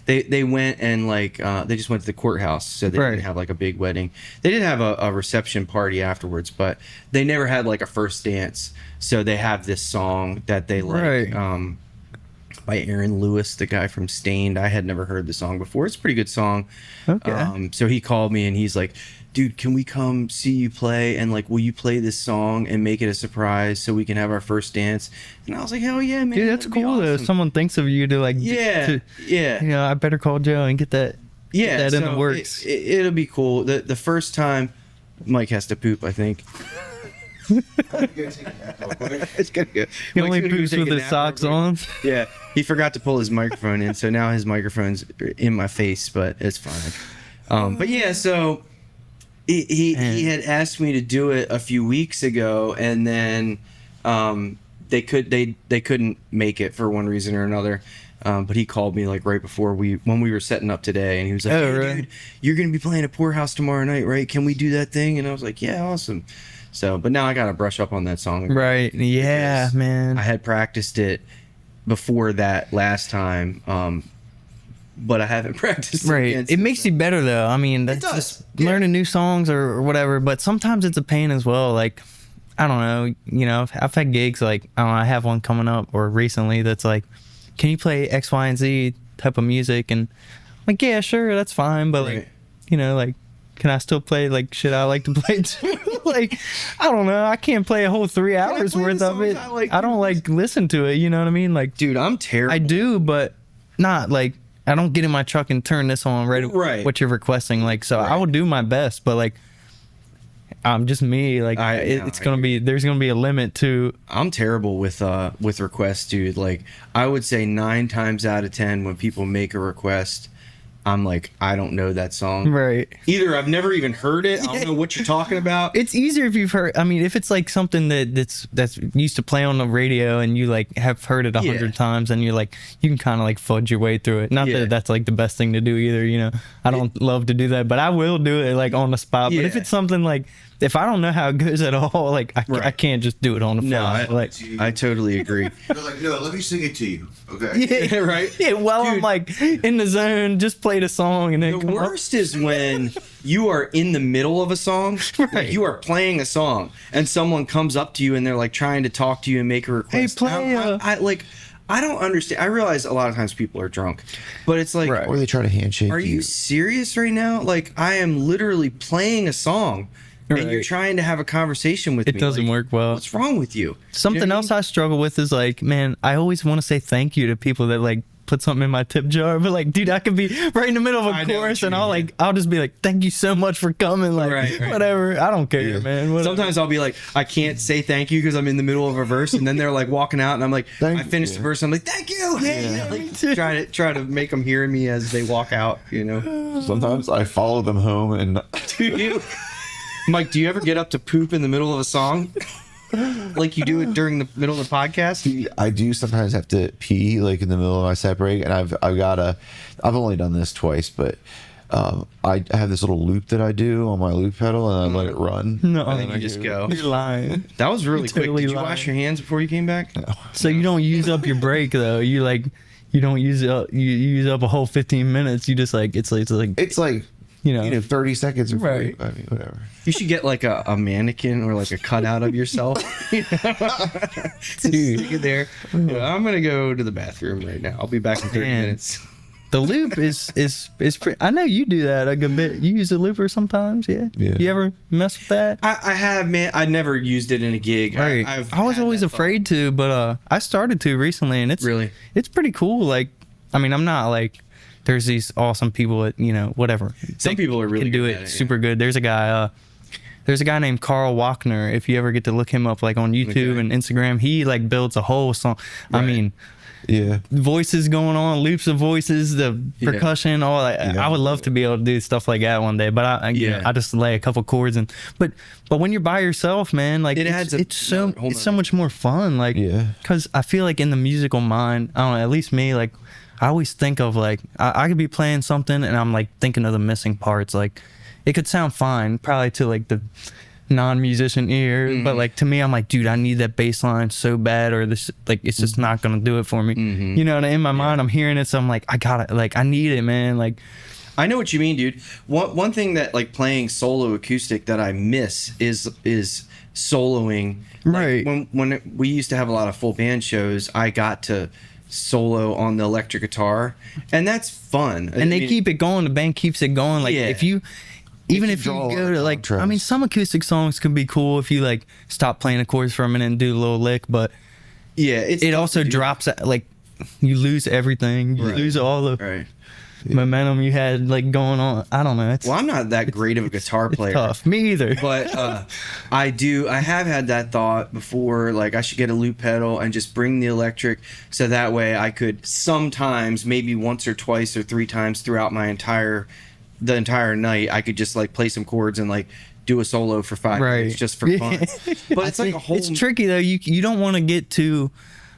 they went and like they just went to the courthouse, so they Right. didn't have like a big wedding. They did have a reception party afterwards, but they never had like a first dance. So they have this song that they like. Right. By Aaron Lewis, the guy from Stained. I had never heard the song before. It's a pretty good song. Okay. So he called me and he's like, dude, can we come see you play? And like, will you play this song and make it a surprise so we can have our first dance? And I was like, hell yeah, man. Dude, that's that'd be cool though. awesome. Someone thinks of you to like. Yeah. to- Yeah. You know, I better call Joe and get that yeah, that in so the works. It'll be cool. The first time, Mike has to poop, I think. It's gonna go. He Mike's only gonna go poops take with a his nap socks real quick. on. Yeah, he forgot to pull his microphone in, so now his microphone's in my face, but it's fine. But yeah, so he had asked me to do it a few weeks ago, and then they couldn't make it for one reason or another. But he called me like right before when we were setting up today, and he was like, Oh, "Hey, really? dude, you're gonna be playing at Poorhouse tomorrow night, right? Can we do that thing?" And I was like, "Yeah, awesome." So, but now I gotta brush up on that song. Right. Yeah, because man. I had practiced it before that last time, but I haven't practiced it Right. again It since makes then. you better though. I mean, that's does. just Yeah. learning new songs or whatever. But sometimes it's a pain as well. Like, I don't know. You know, I've had gigs like I don't know. I have one coming up or recently that's like, can you play X, Y, and Z type of music? And I'm like, yeah, sure, that's fine. But Right. like, you know, like, can I still play like shit I like to play too? Like, I don't know. I can't play a whole 3 hours play the worth of songs it. I like I don't too? like listen to it. You know what I mean? Like, Dude, I'm terrible. I do, but not like I don't get in my truck and turn this on Right. what you're requesting. Like, so I Right. will do my best, but like, I'm just me. Like, I it's gonna be there's gonna be a limit to. I'm terrible with requests, dude. Like, I would say 9 times out of 10 when people make a request, I'm like, I don't know that song. Right. Either I've never even heard it, I don't know what you're talking about. It's easier if you've heard. I mean, if it's like something that's used to play on the radio and you like have heard it 100 Yeah. times, and you're like you can kind of like fudge your way through it. Not Yeah. that that's like the best thing to do either. You know, I don't love to do that, but I will do it like on the spot. But if Yeah. it's something like if I don't know how it goes at all, like I Right. can't just do it on the No, fly. I totally agree. They're like, no, let me sing it to you. Okay. Yeah, Right? Yeah, while I'm Dude. like in the zone, just play the song and then The come up. worst is when you are in the middle of a song, Right. like you are playing a song, and someone comes up to you and they're like trying to talk to you and make a request. play, I don't understand. I realize a lot of times people are drunk, but it's like, Right. Or they try to handshake are you serious right now? Like, I am literally playing a song, and you're Right. trying to have a conversation with me. It doesn't Like, work well. What's wrong with you? Something You know what else I struggle with is like, man, I always want to say thank you to people that like put something in my tip jar, but like, dude, I could be right in the middle of I a know what chorus you and mean, I'll just be like, thank you so much for coming, like Right, right. whatever. I don't care, Yeah. man. Whatever. Sometimes I'll be like, I can't say thank you because I'm in the middle of a verse, and then they're like walking out, and I'm like, Thank I finished the you. verse, I'm like, thank you. Yeah. You know, like, Me too. try to make them hear me as they walk out. You know, Sometimes I follow them home and do you, Mike? Do you ever get up to poop in the middle of a song, like you do it during the middle of the podcast? I do sometimes have to pee like in the middle of my set break, and I've only done this twice, but I have this little loop that I do on my loop pedal, and I let it run. No, And then you just go. You're lying. That was really quick. Totally Did you lying. wash your hands before you came back? So you don't use up your break though. You like you don't use up you use up a whole 15 minutes. You just like it's like It's like you know 30 seconds. Before Right. I mean, whatever. You should get like a mannequin or like a cutout of yourself. Dude. Stick it there. Yeah, I'm gonna go to the bathroom right now. I'll be back in 30 Man. minutes. The loop is pretty, I know you do that a good bit. You use the looper sometimes, yeah. Yeah. You ever mess with that? I have, man. I never used it in a gig. Right. I've I was had always that thought. afraid to, but I started to recently, and it's Really? it's pretty cool. Like, I mean, I'm not like there's these awesome people that whatever. Some They people are really can do good it at it, yeah. super good. There's a guy. There's a guy named Carl Wachner. If you ever get to look him up, like on YouTube Okay. and Instagram, he like builds a whole song. I Right. mean, Yeah. voices going on, loops of voices, the Yeah. percussion, all that. Yeah. I would love to be able to do stuff like that one day, but I just lay a couple chords and but when you're by yourself, man, like It adds it's so whole it's so nother- much more fun, like Yeah. because I feel like in the musical mind, I don't know, at least me, like I always think of like I could be playing something and I'm like thinking of the missing parts, like it could sound fine probably to like the non-musician ear, but like to me I'm like, dude, I need that bass line so bad, or this like it's just not gonna do it for me, you know. And in my mind I'm hearing it, so I'm like, I gotta, like I need it, man. Like I know what you mean, dude. One thing that like playing solo acoustic that I miss is soloing. Like, Right. when we used to have a lot of full band shows, I got to solo on the electric guitar, and that's fun. and they keep it going, the band keeps it going, like Yeah. if you even you if you draw a lot go of to like I mean contrast. some acoustic songs can be cool if you like stop playing the chords for a minute and do a little lick, but yeah, it's it tough also to do. drops like you lose everything, you Right. lose all the Right. momentum you had like going on. I don't know. It's Well, I'm not that great of a guitar player. tough. Me either. But I have had that thought before, like I should get a loop pedal and just bring the electric, so that way I could sometimes, maybe once or twice or three times throughout the entire night, I could just like play some chords and like do a solo for 5 minutes just for fun. But it's like a whole... It's tricky though. You don't want to get too...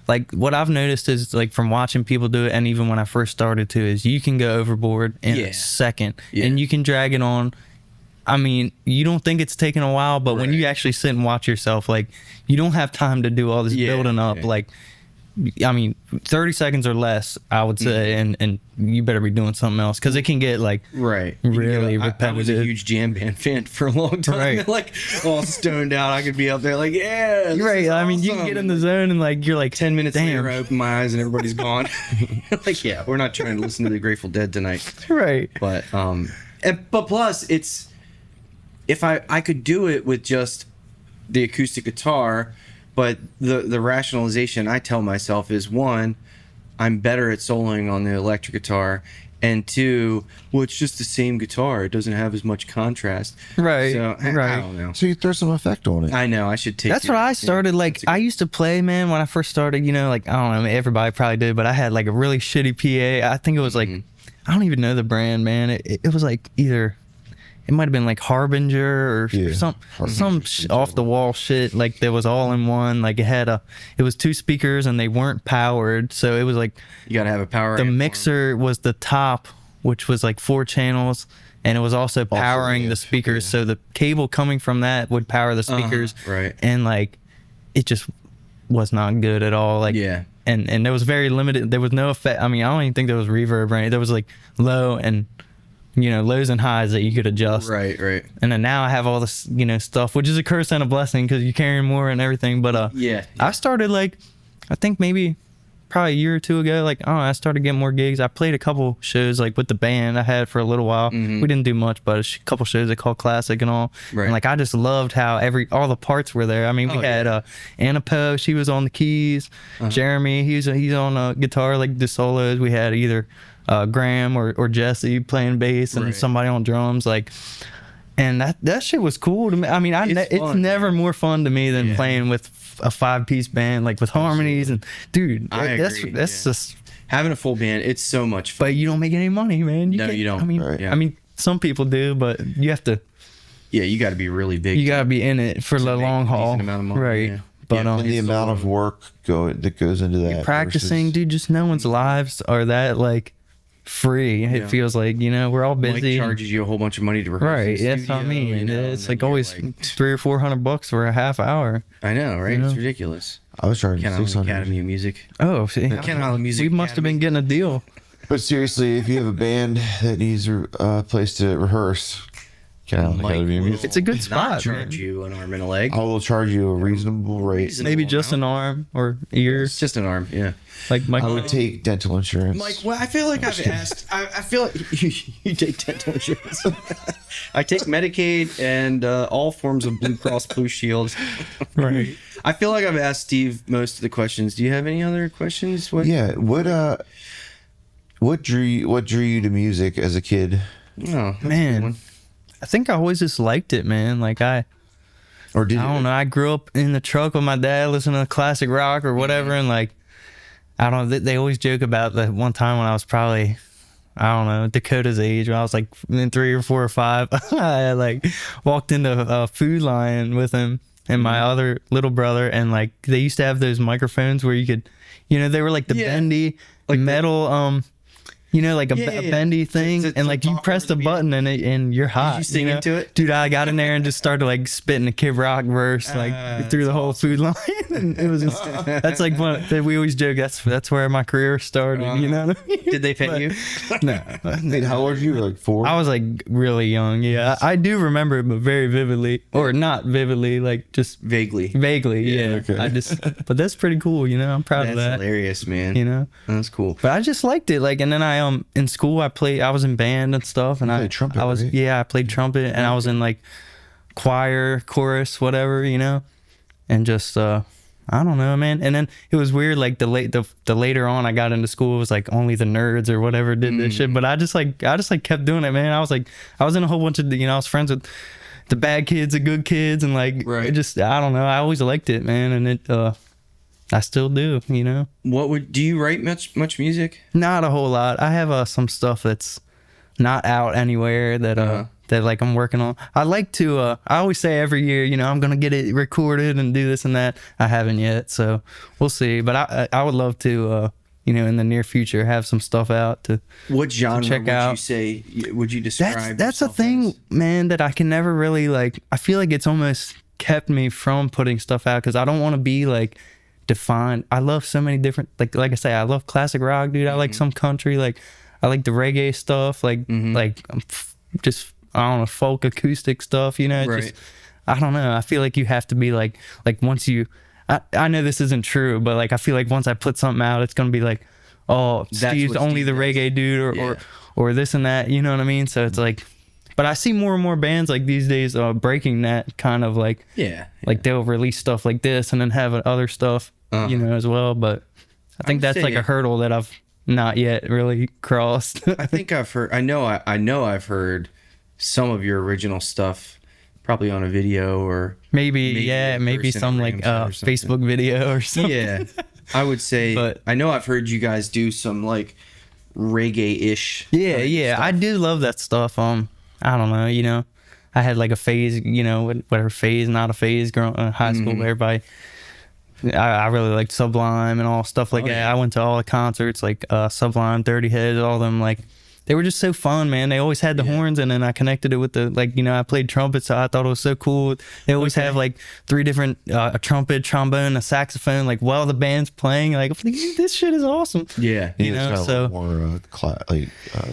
Like what I've noticed is like from watching people do it, and even when I first started to, is you can go overboard in a second, and you can drag it on. I mean, you don't think it's taking a while, but when you actually sit and watch yourself, like you don't have time to do all this building up. Like, I mean, 30 seconds or less, I would say, and you better be doing something else, because it can get like really repetitive. I was a huge jam band fan for a long time. Like all stoned out, I could be up there like, yeah, I mean, you can get in the zone and like you're like 10 minutes later, I open my eyes and everybody's gone. Like, yeah, we're not trying to listen to the Grateful Dead tonight, But but plus, it's if I could do it with just the acoustic guitar. But the rationalization I tell myself is, one, I'm better at soloing on the electric guitar, and two, well, it's just the same guitar. It doesn't have as much contrast. So, I don't know. So you throw some effect on it. I know. I should take That's what I started. Like, I used to play, man, when I first started, you know, like, I don't know, everybody probably did, but I had like a really shitty PA. I think it was like, I don't even know the brand, man. It was like either... It might have been like Harbinger or some off the wall shit. Like there was all in one. Like it was two speakers and they weren't powered. So it was like you gotta have a power. The mixer was the top, which was like 4 channels, and it was also powering the speakers. So the cable coming from that would power the speakers. And like it just was not good at all. Like and there was very limited. There was no effect. I mean, I don't even think there was reverb or anything. There was like low and, you know, lows and highs that you could adjust. Right. And then now I have all this, you know, stuff, which is a curse and a blessing because you're carrying more and everything. But I started like, I think maybe probably a year or two ago, like, I started getting more gigs. I played a couple shows like with the band I had for a little while. We didn't do much, but a couple shows they called Classic and all. And like I just loved how all the parts were there. I mean, we had Anna Poe, she was on the keys. Jeremy, he's on guitar, like the solos. We had either Graham or Jesse playing bass and somebody on drums, like, and that shit was cool to me. I mean, it's never more fun to me than playing with a 5-piece band, like with harmonies and dude, that's just having a full band. It's so much fun. But you don't make any money, man. You don't. I mean, I mean, some people do, but you have to. Yeah, you got to be really big. You got to be in it for the long haul, right? But and the amount of work that goes into that. Practicing, dude. Just no one's lives are that like free. It feels like, you know, we're all busy. Mike charges you a whole bunch of money to rehearse. Right. That's what I mean. It's like always like $300 or $400 for a half hour. I know, right? You know? It's ridiculous. I was charging $600. Academy of Music. Oh, see, Kent Island Music. We must have been getting a deal. But seriously, if you have a band that needs a place to rehearse, it's a good spot. Not charge you an arm and a leg. I will charge you a reasonable rate. Maybe just an arm or ears. It's just an arm, yeah. Like Mike, I would take dental insurance. Mike, well, I feel like I've asked. I feel like you take dental insurance. I take Medicaid and all forms of Blue Cross Blue Shield. Right. I feel like I've asked Steve most of the questions. Do you have any other questions? What drew you to music as a kid? Oh, man. I think I always just liked it, man. Like I don't know. I grew up in the truck with my dad listening to classic rock or whatever, and like, I don't know. They always joke about that one time when I was probably, I don't know, Dakota's age, when I was like 3 or 4 or 5. I like walked into a Food Lion with him and my other little brother, and like they used to have those microphones where you could, you know, they were like the bendy, like metal, you know, like a bendy thing, and like you pressed a button and you're hot. Did you sing into it? Dude, I got in there and just started like spitting a Kid Rock verse like through the whole Food Line. And it was just, that's like one that we always joke, that's where my career started, you know what I mean? Did they pay you? No. Wait, how old were you? Like 4? I was like really young, yeah. I do remember it, but very vividly, or not vividly, like just vaguely, yeah. Okay. But that's pretty cool, you know. I'm proud of that. That's hilarious, man. You know, that's cool. But I just liked it, like, and then I in school I was in band and stuff, and I played trumpet, I played trumpet, and I was in like choir, chorus, whatever, you know, and just I I don't know, man. And then it was weird, like the later on I got into school, it was like only the nerds or whatever did this shit. But I just like kept doing it, man. I was in a whole bunch of, I was friends with the bad kids, the good kids, and like it just, I don't know. I always liked it, man, and it I still do, Do you write much music? Not a whole lot. I have some stuff that's not out anywhere that that like I'm working on. I like to I always say every year, I'm gonna get it recorded and do this and that. I haven't yet, so we'll see. But I would love to in the near future have some stuff out to what genre to check would out. you say would you describe That's a yourself thing, as? man, that I can never really like. I feel like it's almost kept me from putting stuff out because I don't want to be like defined. I love so many different, like I say, I love classic rock, dude. I like some country, like I like the reggae stuff, like just I don't know, folk acoustic stuff, it's Right. just, I don't know. I feel like you have to be like once you, I know this isn't true, but like I feel like once I put something out, it's gonna be like, oh, That's Steve's what only Steve the does. reggae dude, or this and that, you know what I mean? So it's like, but I see more and more bands like these days breaking that kind of like, like they'll release stuff like this and then have other stuff, as well. But I think that's like a hurdle that I've not yet really crossed. I think I've heard. I know I've heard some of your original stuff, probably on a video or maybe a maybe person some at like Ramsey or something. Facebook video or something. Yeah, I would say. But- I know I've heard you guys do some like reggae-ish. Yeah, I do love that stuff. I don't know, I had like a phase, whatever phase, not a phase, growing in high school. Everybody, I really liked Sublime and all stuff like that. yeah. I went to all the concerts, like Sublime, Dirty Heads, all them. Like they were just so fun, man. They always had the horns, and then I connected it with the I played trumpet, so I thought it was so cool. They always have like 3 different a trumpet, trombone, a saxophone, like while the band's playing. Like this shit is awesome. Yeah, You know, it's got so- a little more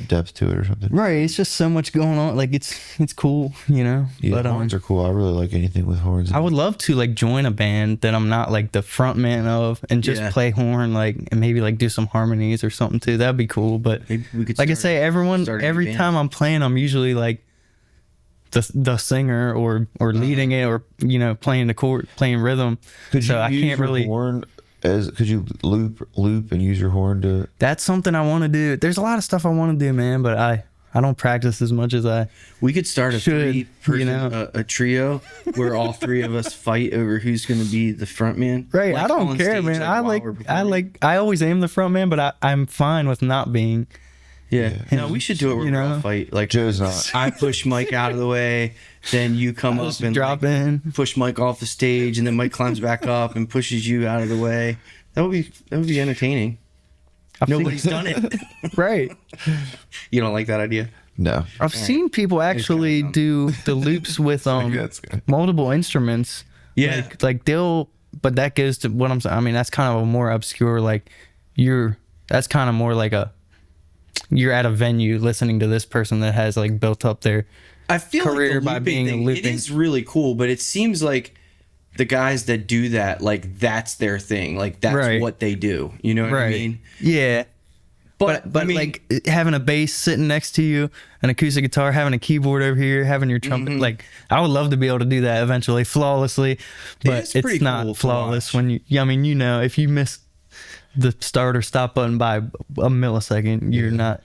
depth to it or something. Right, it's just so much going on. Like it's cool, Yeah, But horns are cool. I really like anything with horns. I would love to like join a band that I'm not like the front man of and just Yeah. play horn, like, and maybe like do some harmonies or something too. That'd be cool. But Maybe we could like I start- say, start a new every band. time I'm playing, I'm usually like the singer or leading it or playing the chord, playing rhythm. So I can't really. Could you loop and use your horn to? That's something I want to do. There's a lot of stuff I want to do, man, but I don't practice as much as I. We could start a Should, 3-person a trio where all 3 of us fight over who's going to be the front man. Right, Like, I don't on care, stage, man. while we're performing. I always am the front man, but I'm fine with not being. Yeah. No, we should do it where we all fight. Like Joe's not. I push Mike out of the way, then you come up Just and drop like, in. push Mike off the stage, and then Mike climbs back up and pushes you out of the way. That would be entertaining. Nobody's done it. Right. You don't like that idea? No. I've seen people actually dumb. do the loops with that's good. multiple instruments. Yeah. Like they'll, but that goes to what I'm saying. I mean, that's kind of a more obscure, like that's kind of more like you're at a venue listening to this person that has like built up their I feel career like the by looping being thing, looping. it is really cool, but it seems like the guys that do that, like that's their thing. Like that's Right. what they do. You know what I mean? Yeah. But I mean, like having a bass sitting next to you, an acoustic guitar, having a keyboard over here, having your trumpet, like I would love to be able to do that eventually flawlessly, but is pretty it's not cool to flawless watch. when you. I mean, if you miss the start or stop button by a millisecond, you're not.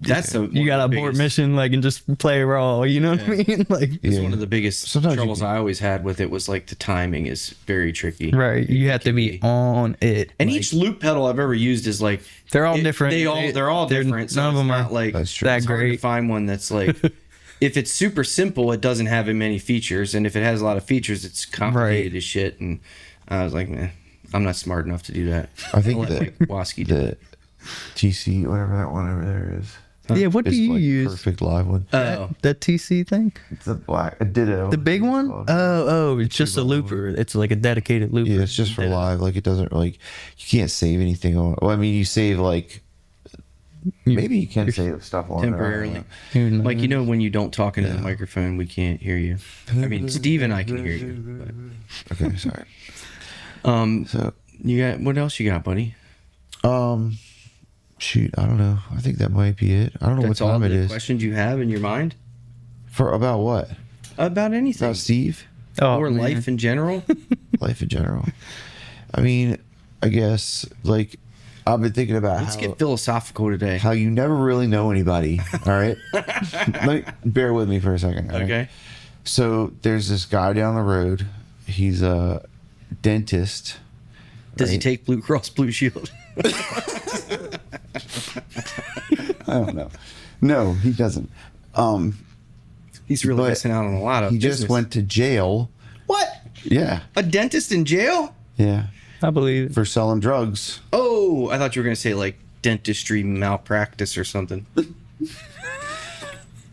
that's You got to abort mission, like, and just play raw. You know what I mean? Like, It's Yeah. one of the biggest Sometimes you troubles can- I always had with it was like the timing is very tricky. right? You have to be on it. And like, each loop pedal I've ever used is like they're all different. They're all different. So None of it's them not are like That's true. that it's hard to great. find one that's like if it's super simple, it doesn't have many features, and if it has a lot of features, it's complicated Right. as shit. And I was like, man, I'm not smart enough to do that. I think I'll let that like Wasky do it. the TC, whatever that one over there is. Yeah, what do It's you like use? perfect live one. Oh, That TC thing? It's a black, a ditto. The big one? Oh, it's just a looper. It's like a dedicated looper. Yeah, it's just for live. Like it doesn't like you can't save anything on. Well, I mean, you save like maybe you can save stuff on it, I don't temporarily. know. Who knows? Like, you know, when you don't talk into the microphone, we can't hear you. I mean, Steve and I can hear you. Okay, sorry. But, So, you got what else you got, buddy? shoot, I don't know. I think that might be it. I don't know That's what all time it the is. questions you have in your mind For about what? about anything About Steve? Oh, or man. life in general. Life in general. I mean, I guess like I've been thinking about Let's get philosophical today. how you never really know anybody. All right, bear with me for a second. all right? Okay. So there's this guy down the road. He's a dentist. Does he right? take Blue Cross Blue Shield? I don't know. No, he doesn't. He's really But missing out on a lot of He business. just went to jail. What? Yeah, A dentist in jail? yeah, I believe it. for selling drugs. Oh, I thought you were going to say like dentistry malpractice or something.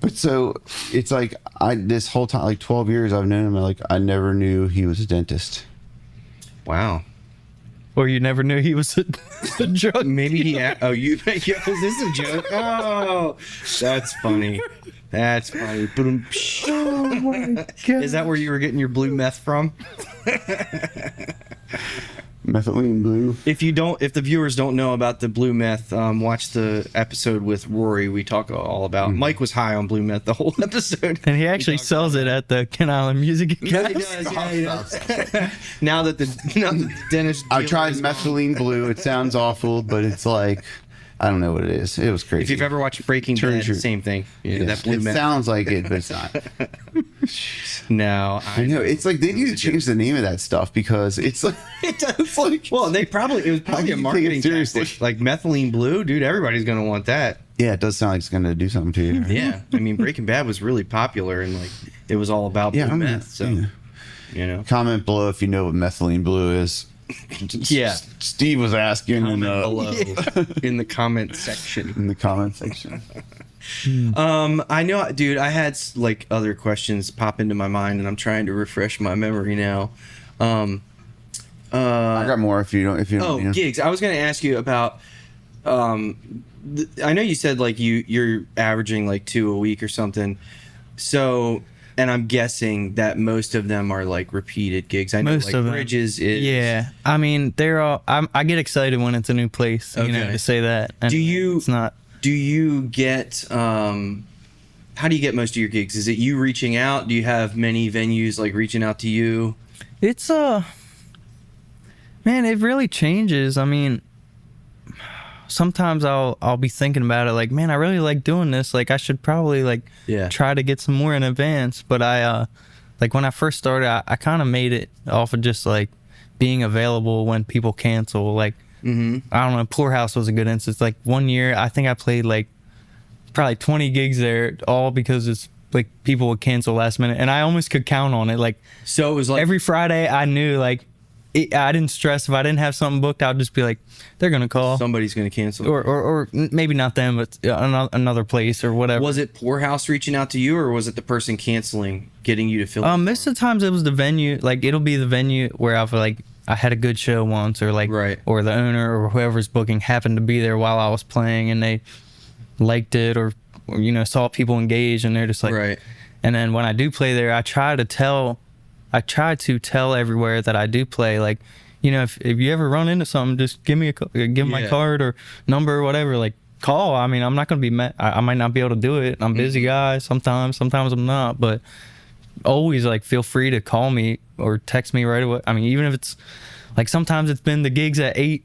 But so it's like this whole time, like 12 years I've known him, like I never knew he was a dentist. Wow. Or you never knew he was a drug. Maybe he. Oh, you. Is this a joke? Oh, that's funny. That's funny. Boom. Oh my god! Is that where you were getting your blue meth from? Methylene blue. If the viewers don't know about the blue meth, watch the episode with Rory. We talk all about. Mike was high on blue meth the whole episode. And he actually sells it at the Ken Island Music Yeah, Academy. he does. Yeah, he does. now that the dentist. I deal tried is gone. methylene blue. It sounds awful, but it's like I don't know what it is. It was crazy. If you've ever watched Breaking True, Bad, true. same thing. Yeah, Yeah, that blue it meth. sounds like it, but it's not. No, I know. It's like they need to change the name of that stuff because it's like It does. it's like Well, it was How probably do a you take it marketing seriously? tactic. Like methylene blue, dude. Everybody's gonna want that. yeah, it does sound like it's gonna do something to you. Yeah, I mean, Breaking Bad was really popular, and like it was all about Yeah, blue I mean, meth. So, yeah. you know, Comment below if you know what methylene blue is. Yeah. Steve was asking comment below Yeah. in the comment section. in the comment section. I know, dude. I had like other questions pop into my mind, and I'm trying to refresh my memory now. I got more if you don't. If you don't. Oh, you know. gigs. I was going to ask you about. I know you said like you're averaging like 2 a week or something. So, and I'm guessing that most of them are like repeated gigs. I know Most like of them. Bridges is. Yeah, I mean, they're all. I get excited when it's a new place. You know, Okay. to say that. And Do you- It's not. Do you get? How do you get most of your gigs? Is it you reaching out? Do you have many venues like reaching out to you? It's man, it really changes. I mean, sometimes I'll be thinking about it like, man, I really like doing this. Like, I should probably like Yeah. try to get some more in advance. But I like when I first started, I kind of made it off of just like being available when people cancel. Like, I don't know, Poorhouse was a good instance. Like one year, I think I played like probably 20 gigs there, all because it's like people would cancel last minute, and I almost could count on it. Like So it was like every Friday, I knew like I didn't stress if I didn't have something booked. I'd just be like, they're gonna call, somebody's going to cancel. or maybe not them, but another place or whatever. Was it Poorhouse reaching out to you, or was it the person canceling getting you to fill? Most of the times it was the venue. Like it'll be the venue where I had a good show once, or like, Right. or the owner or whoever's booking happened to be there while I was playing, and they liked it, or you know, saw people engaged, and they're just like, Right. And then when I do play there, I try to tell everywhere that I do play, like, you know, if you ever run into something, just give me give my Yeah. card or number or whatever, like call. I mean, I'm not gonna be met. I might not be able to do it. I'm a busy guy sometimes I'm not, but always like feel free to call me or text me right away. I mean, even if it's like sometimes it's been the gigs at 8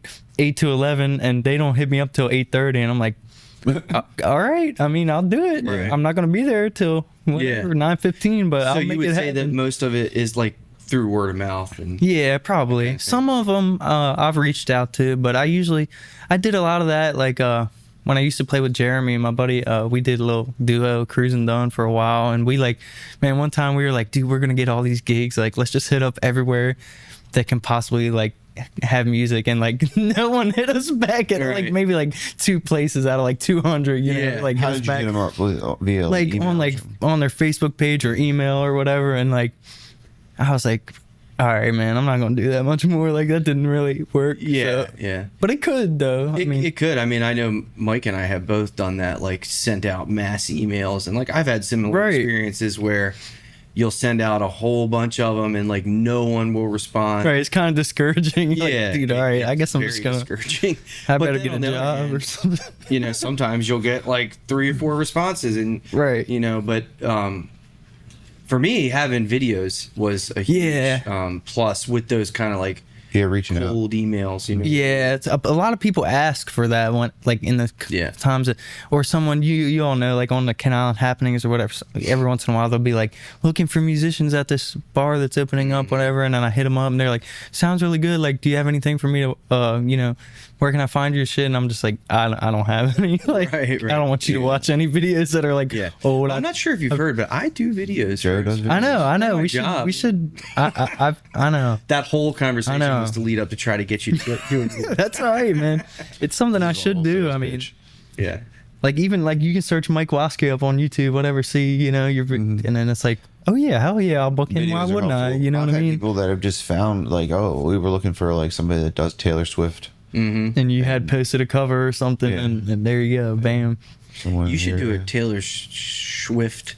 to 11 and they don't hit me up till 8:30, and I'm like, all right, I mean, I'll do it. Right. I'm not gonna be there till whatever, 9:15, but So I'll you make would it say happen. that most of it is like through word of mouth and Yeah, probably. Some of them I've reached out to, but I did a lot of that like when I used to play with Jeremy and my buddy. We did a little duo cruising Dunn for a while, and we like, man, one time we were like, dude, we're gonna get all these gigs, like let's just hit up everywhere that can possibly like have music, and like no one hit us back at Right. like maybe like 2 places out of like 200, you Yeah. know, like hit How us did you back get them up via like email on or like something? on their Facebook page or email or whatever, and like I was like, all right, man, I'm not gonna do that much more. Like that didn't really work. yeah, so- yeah. but it could though. I mean, It could. I mean, I know Mike and I have both done that, like sent out mass emails, and like I've had similar Right. experiences where you'll send out a whole bunch of them and like no one will respond. right, it's kind of discouraging. Like, Yeah, dude, all right, I guess I'm very just gonna. discouraging. I But better then get a on the other job hand, or something. you know, sometimes you'll get like 3 or 4 responses, and Right. you know, but for me, having videos was a huge Yeah. plus with those kind of like Yeah, reaching out. cold emails, you know. Yeah, it's a lot of people ask for that one, like in the Yeah. times that, or someone you all know, like on the Canal Happenings or whatever. Every once in a while, they'll be like looking for musicians at this bar that's opening up, whatever. And then I hit them up, and they're like, "Sounds really good. Like, do you have anything for me to, you know, where can I find your shit?" And I'm just like, I don't have any. Like, Right. I don't want you to watch any videos that are like, Yeah. oh, I'm not sure if you've heard, but I do videos. Jared does videos. I know. my We job. should. I know. That whole conversation I know. was to lead up to try to get you to do it. That's all right, man. It's something I should do. I mean, Yeah. like even like you can search Mike Waske up on YouTube, whatever. See, you know, and then it's like, oh yeah, hell yeah, I'll book him. Why Videos are wouldn't I? helpful. You know I've what I had mean? People that have just found like, oh, we were looking for like somebody that does Taylor Swift. And you had posted a cover or something, Yeah. and there you go, bam. Someone You should here. do a Taylor Swift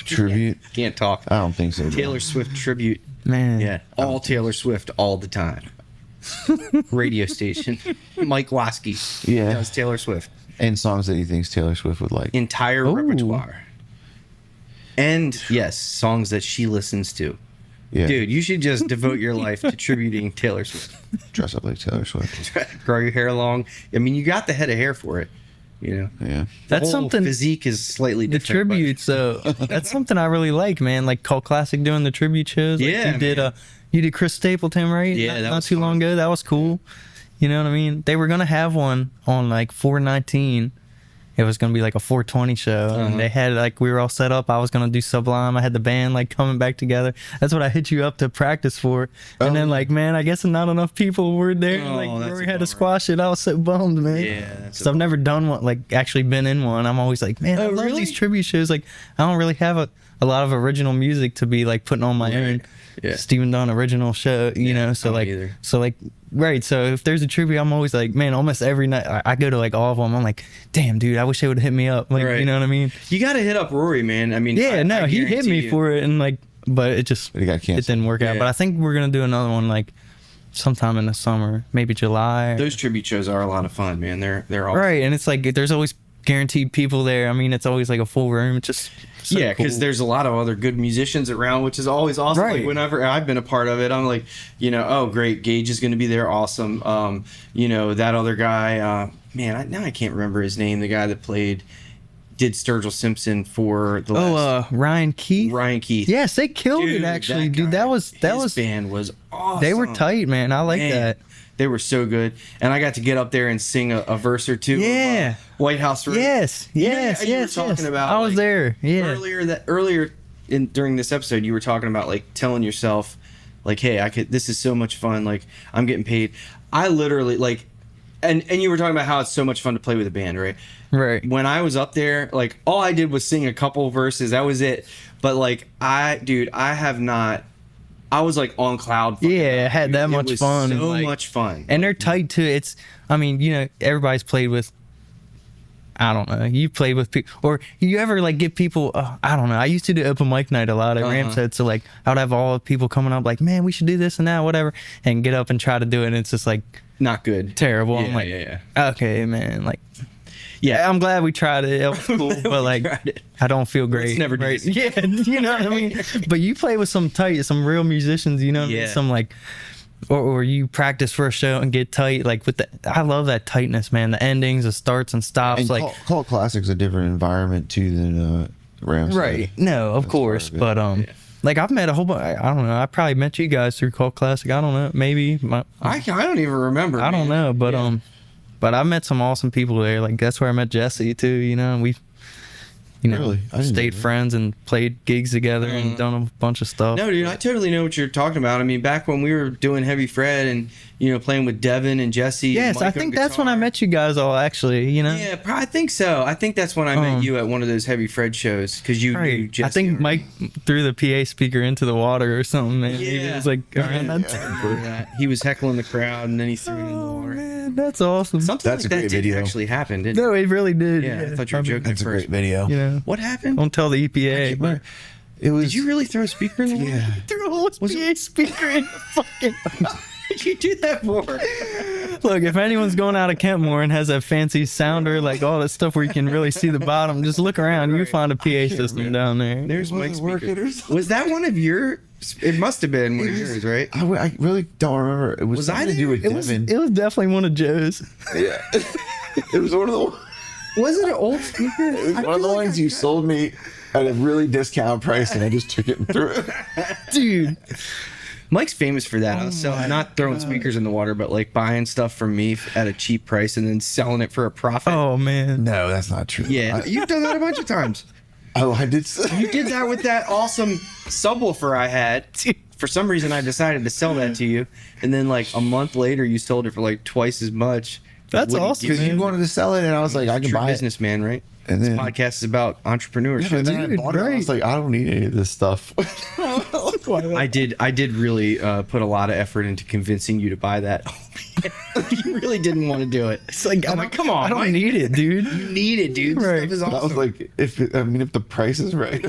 Tribute. Can't talk. I don't think so. bro. Taylor Swift tribute. Man, Yeah. All Taylor Swift all the time. Radio station. Mike Waske. Yeah. Does Taylor Swift. And songs that he thinks Taylor Swift would like. Entire Ooh. repertoire. And yes, songs that she listens to. Yeah. Dude, you should just devote your life to tributing Taylor Swift. Dress up like Taylor Swift. Grow your hair long. I mean, you got the head of hair for it. You know, Yeah. The That's whole something. Physique is slightly The different. but- tribute, so that's something I really like, man. Like Cult Classic doing the tribute shows. Like Yeah, you did man. you did Chris Stapleton, right? Yeah, that not was too long fun. ago. That was cool. You know what I mean? They were gonna have one on like 419. It was gonna be like a 420 show, and they had like we were all set up. I was gonna do Sublime. I had the band like coming back together. That's what I hit you up to practice for. And then like, man, I guess not enough people were there. Oh, Like that's Rory a had to bummer. squash it. I was so bummed, man. Yeah, that's a So I've never done one, like actually been in one. I'm always like, man, I Oh, love really? these tribute shows. Like I don't really have a lot of original music to be like putting on my own. Yeah. Stephen Dunn original show, you know. So I don't like, either. right. So if there's a tribute, I'm always like, man, almost every night I go to like all of them. I'm like, damn, dude, I wish they would have hit me up. Like, Right. you know what I mean? You got to hit up Rory, man. I mean, Yeah, no, he hit guarantee me you. for it, and like, but it just But it got canceled. didn't work out. Yeah. But I think we're gonna do another one like sometime in the summer, maybe July. Those tribute shows are a lot of fun, man. They're all Right, and it's like there's always guaranteed people there. I mean, it's always like a full room. It's just so yeah, because cool. there's a lot of other good musicians around, which is always awesome. Right. Like whenever I've been a part of it, I'm like, you know, oh great, Gage is going to be there, awesome. You know, that other guy, man, now I can't remember his name. The guy that did Sturgill Simpson for the last Ryan Keith. Ryan Keith. Yes, they killed Dude, it actually, that dude. guy, That his was band was awesome. they were tight, man. I like Man, that. They were so good, and I got to get up there and sing a verse or two. Yeah. Of, White House. Road. Yes, yes, you were yes, talking yes. about, I was like, there. Yeah. earlier during this episode, you were talking about like telling yourself, like, hey, this is so much fun. Like, I'm getting paid. I literally like, and you were talking about how it's so much fun to play with a band, right? Right. When I was up there, like, all I did was sing a couple verses. That was it. But like, I have not. I was like on cloud. fucking Yeah, up, had dude. that It much was fun, So like- much fun. And they're tight too. It's, I mean, you know, everybody's played with. I don't know. You played with people, or you ever like get people? I don't know. I used to do open mic night a lot at Ramshead, so like I would have all the people coming up, like, man, we should do this and that, whatever, and get up and try to do it, and it's just like Not good. terrible. I'm Yeah, like, yeah. okay, man, like, Yeah. I'm glad we tried it. It was cool, but like, tried it. I don't feel great. never do right? this again. Yeah, you know what I mean. But you play with some real musicians. You know, what I mean? Yeah. Some like. Or you practice for a show and get tight, like with the. I love that tightness, man. The endings, the starts and stops, And like Cult Classic's a different environment too than Rams. right. No, of course, part of it. but like I've met a whole bunch. I don't know. I probably met you guys through Cult Classic. I don't know. Maybe I don't even remember. I don't man. know, but Yeah. but I met some awesome people there. Like that's where I met Jesse too. You know, and we, you know, Really? I didn't stayed know that. friends and played gigs together and done a bunch of stuff. No, dude, I totally know what you're talking about. I mean, back when we were doing Heavy Fred and, you know, playing with Devin and Jesse. and Yes, Mike I on think that's when I guitar. met you guys all. Actually, you know. Yeah, I think so. I think that's when I met you at one of those Heavy Fred shows because you knew Right. Jesse. I think already. Mike threw the PA speaker into the water or something, man. He Yeah. was like, around Yeah, that I remember that. He was heckling the crowd and then he threw it in the Oh, water. man, that's awesome. Something That's like a that great did video. actually happen, didn't No, it really did. Yeah, I thought you were joking. That's a First. great video. You know, What happened? don't tell the EPA. But It was. did you really throw a speaker in the water? Yeah. Threw a whole PA speaker in the fucking. What'd you do that for? Look, if anyone's going out of Kentmore and has a fancy sounder, like all that stuff where you can really see the bottom, just look around. You find a PA system down there. There's Was Mike's it working speaker. or something? Was that one of your? It must have been one of yours, right? I really don't remember. It was Was I something to do with It was Devin. definitely one of Joe's. Yeah. It was one of the. Was it an old speaker? It was one of the ones you sold me at a really discount price, and I just took it and threw it. Dude. Mike's famous for that. So not throwing speakers in the water, but like buying stuff from me at a cheap price and then selling it for a profit. Oh, man. No, that's not true. Yeah, you've done that a bunch of times. Oh, I did. You did that with that awesome subwoofer I had. For some reason, I decided to sell that to you, and then like a month later, you sold it for like twice as much. That's Wouldn't awesome, give Because you wanted to sell it, and I was like, I can True buy it. businessman, right? And This then- podcast is about entrepreneurship. And then I Dude, bought it. I was like, I don't need any of this stuff. I did really put a lot of effort into convincing you to buy that. You really didn't want to do it. It's like, I'm like, come on, I don't Mike. need it, dude. You need it, dude. This Right. stuff is I was awesome. like, if the price is right.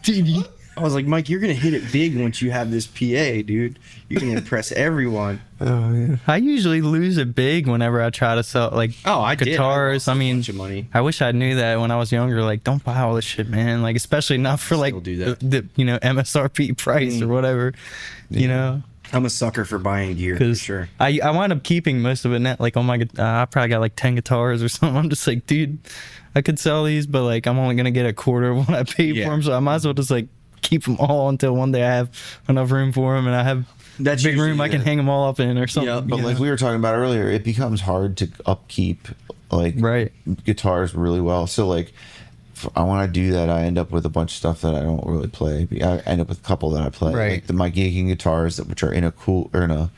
Dude, I was like, Mike, you're gonna hit it big once you have this PA, dude. You can impress everyone. Oh yeah. I usually lose it big whenever I try to sell like I did. guitars. I lost a mean, bunch of money. I wish I knew that when I was younger. Like, don't buy all this shit, man. Like, especially not for like Still do that. the MSRP price or whatever. You know, I'm a sucker for buying gear for because sure. I wind up keeping most of it. Net like on my I probably got like 10 guitars or something. I'm just like, dude, I could sell these, but like I'm only gonna get a quarter of what I paid Yeah. for them. So I might as well just like keep them all until one day I have enough room for them and I have That's a big room usually I can the- hang them all up in or something. Yeah, But you like know? we were talking about earlier, it becomes hard to upkeep like Right. guitars really well. So like, when I do that, I end up with a bunch of stuff that I don't really play. I end up with a couple that I play, Right. like my gigging guitars which are in a cool or in a,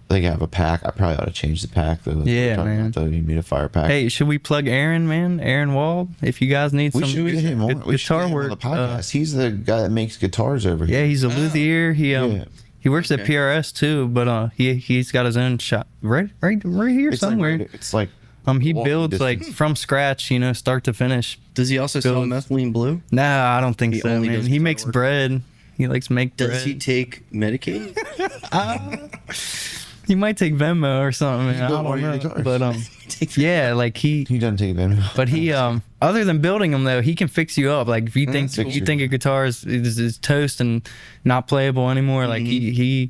they have a pack. I probably ought to change the pack though. Like we were Yeah, talking man. about the humidifier pack. Hey, should we plug Aaron, man? Aaron Wald? If you guys need we some should get him on. gu- We should guitar get him work. on the podcast. He's the guy that makes guitars over here. Yeah, he's a luthier. Yeah. He works at Okay. PRS too, but he's got his own shop right here It's somewhere. Like, it's like He walking builds like distance. from scratch, start to finish. Does he also sell Builds- methylene blue? Nah, I don't think He so, only man. does He guitar makes work. bread. He likes to make Does bread. he take Medicaid? He might take Venmo or something. Man. I built one don't of your know. guitars. But yeah, like he He doesn't take advantage. But he, other than building them though, he can fix you up. Like if you think fix you. a guitar is toast and not playable anymore, like he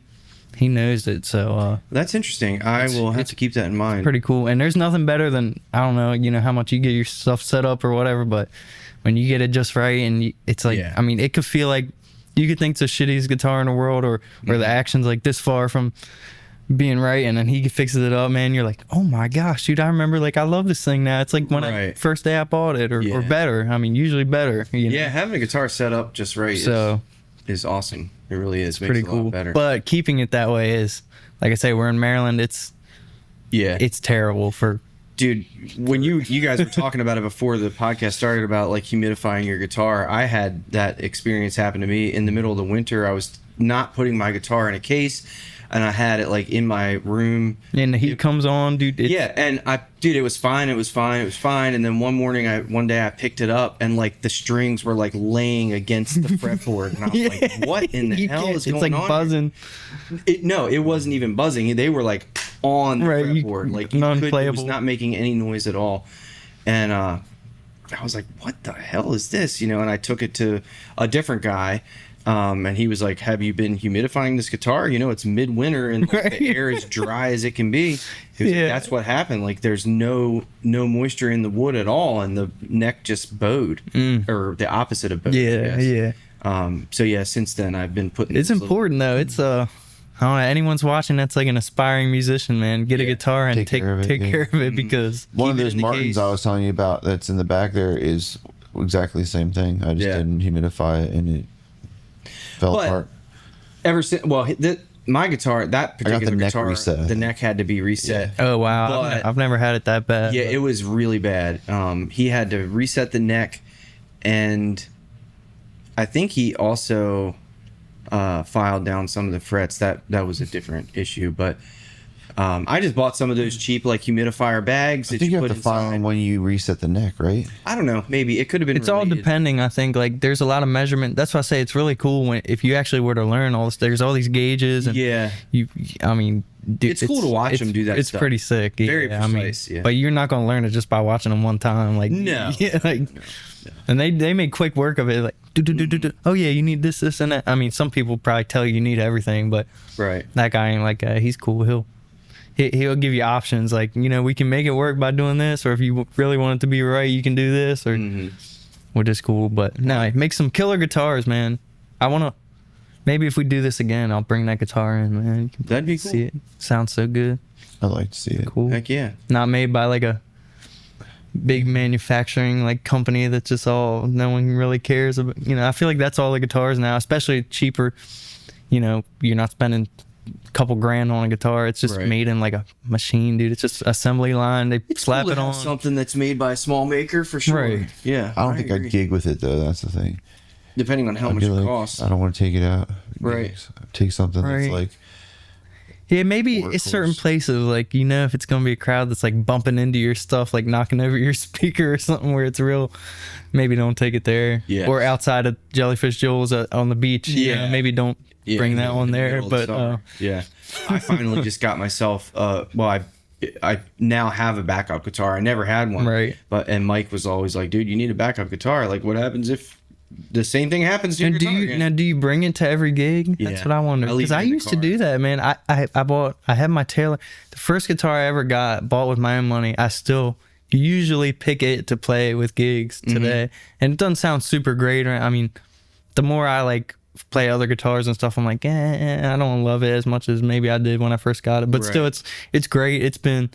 knows it. So That's interesting. I will have to keep that in mind. pretty cool. And there's nothing better than I don't know, how much you get your stuff set up or whatever, but when you get it just right and it's like, Yeah. I mean, it could feel like you could think it's the shittiest guitar in the world or the action's like this far from being right, and then he fixes it up, man. You're like, oh my gosh, dude, I remember, like, I love this thing now. It's like when Right. first day I bought it, or Yeah. better. I mean, usually better. Yeah, having a guitar set up just right So is awesome. It really is. Makes pretty it a lot cool. better. But keeping it that way is, like I say, we're in Maryland. It's terrible for. Dude, when you guys were talking about it before the podcast started about like humidifying your guitar, I had that experience happen to me in the middle of the winter. I was not putting my guitar in a case, and I had it like in my room. And the heat comes on, dude. And it was fine. It was fine. And then one day I picked it up, and like the strings were like laying against the fretboard, and I was like, "What in the You hell can't- is going It's like on?" buzzing. No, it wasn't even buzzing. They were like on the Right, you- fretboard, like it was non-playable. not making any noise at all. And I was like, "What the hell is this?" And I took it to a different guy. And he was like, "Have you been humidifying this guitar? It's midwinter and like, the air is dry as it can be." He was like, Yeah. "That's what happened. Like, there's no moisture in the wood at all, and the neck just bowed, or the opposite of bowed." I Yeah, guess. yeah. So yeah, since then I've been putting. It's this little- important though. It's I don't know, anyone's watching that's like an aspiring musician, man. Get a Yeah. guitar and Take take care of it, take yeah. care of it because One of Keep it those in the Martins case. I was telling you about that's in the back there is exactly the same thing. I just Yeah. didn't humidify it and it fell But- apart. Ever since, my guitar, that the particular neck guitar, reset, I the think. neck had to be reset. oh wow, But- I've never had it that bad. Yeah, it was really bad. He had to reset the neck, and I think he also filed down some of the frets. That was a different issue, but I just bought some of those cheap like humidifier bags. I that think you have put to file inside. them when you reset the neck, right? I don't know. Maybe it could have been. It's all related. depending. I think like there's a lot of measurement. That's why I say it's really cool when if you actually were to learn all this. There's all these gauges and Yeah. I mean, dude, It's cool to watch them do that It's stuff. pretty sick. Very yeah, precise, yeah. But you're not gonna learn it just by watching them one time. Like No. yeah, like, and they make quick work of it. Like do. Oh yeah, you need this, and that. I mean, some people probably tell you need everything, but Right. that guy ain't like that. He's cool. He'll give you options like, you know, we can make it work by doing this, or if you really want it to be right, you can do this, or which is cool. But no, make some killer guitars, man. I want to, maybe if we do this again, I'll bring that guitar in, man. You can That'd be cool. see it. Sounds so good. I'd like to see it. Cool. Heck yeah. Not made by like a big manufacturing like company that's just all no one really cares about. You know, I feel like that's all the guitars now, especially cheaper. You know, you're not spending couple grand on a guitar. It's just Right. made in like a machine, dude. It's just assembly line. They slap Cool it to have on. something that's made by a small maker for sure. Right. Yeah. I don't think agree. I'd gig with it though. That's the thing. Depending on how I'd much be it like, costs. I don't want to take it out. Right. Gigs. Take something Right. that's like Yeah, maybe it's certain Workhorse. places like, you know, if it's gonna be a crowd that's like bumping into your stuff, like knocking over your speaker or something where it's real, maybe don't take it there. Yeah. Or outside of Jellyfish Joel's on the beach. You know, Yeah. maybe don't Yeah, bring in that the- one in the there. middle of the But summer. Yeah, I finally just got myself. Well, I now have a backup guitar. I never had one. Right. And Mike was always like, "Dude, you need a backup guitar. Like, what happens if the same thing happens to your and do guitar you again?" now? Do you bring it to every gig? That's Yeah. what I wonder. I leave Because it I in the used to car. do that, man. I had my Taylor, the first guitar I ever bought with my own money. I still usually pick it to play with gigs Mm-hmm. today, and it doesn't sound super great. I mean, the more I like play other guitars and stuff, I'm like, I don't love it as much as maybe I did when I first got it. But still, Right. it's great. It's been,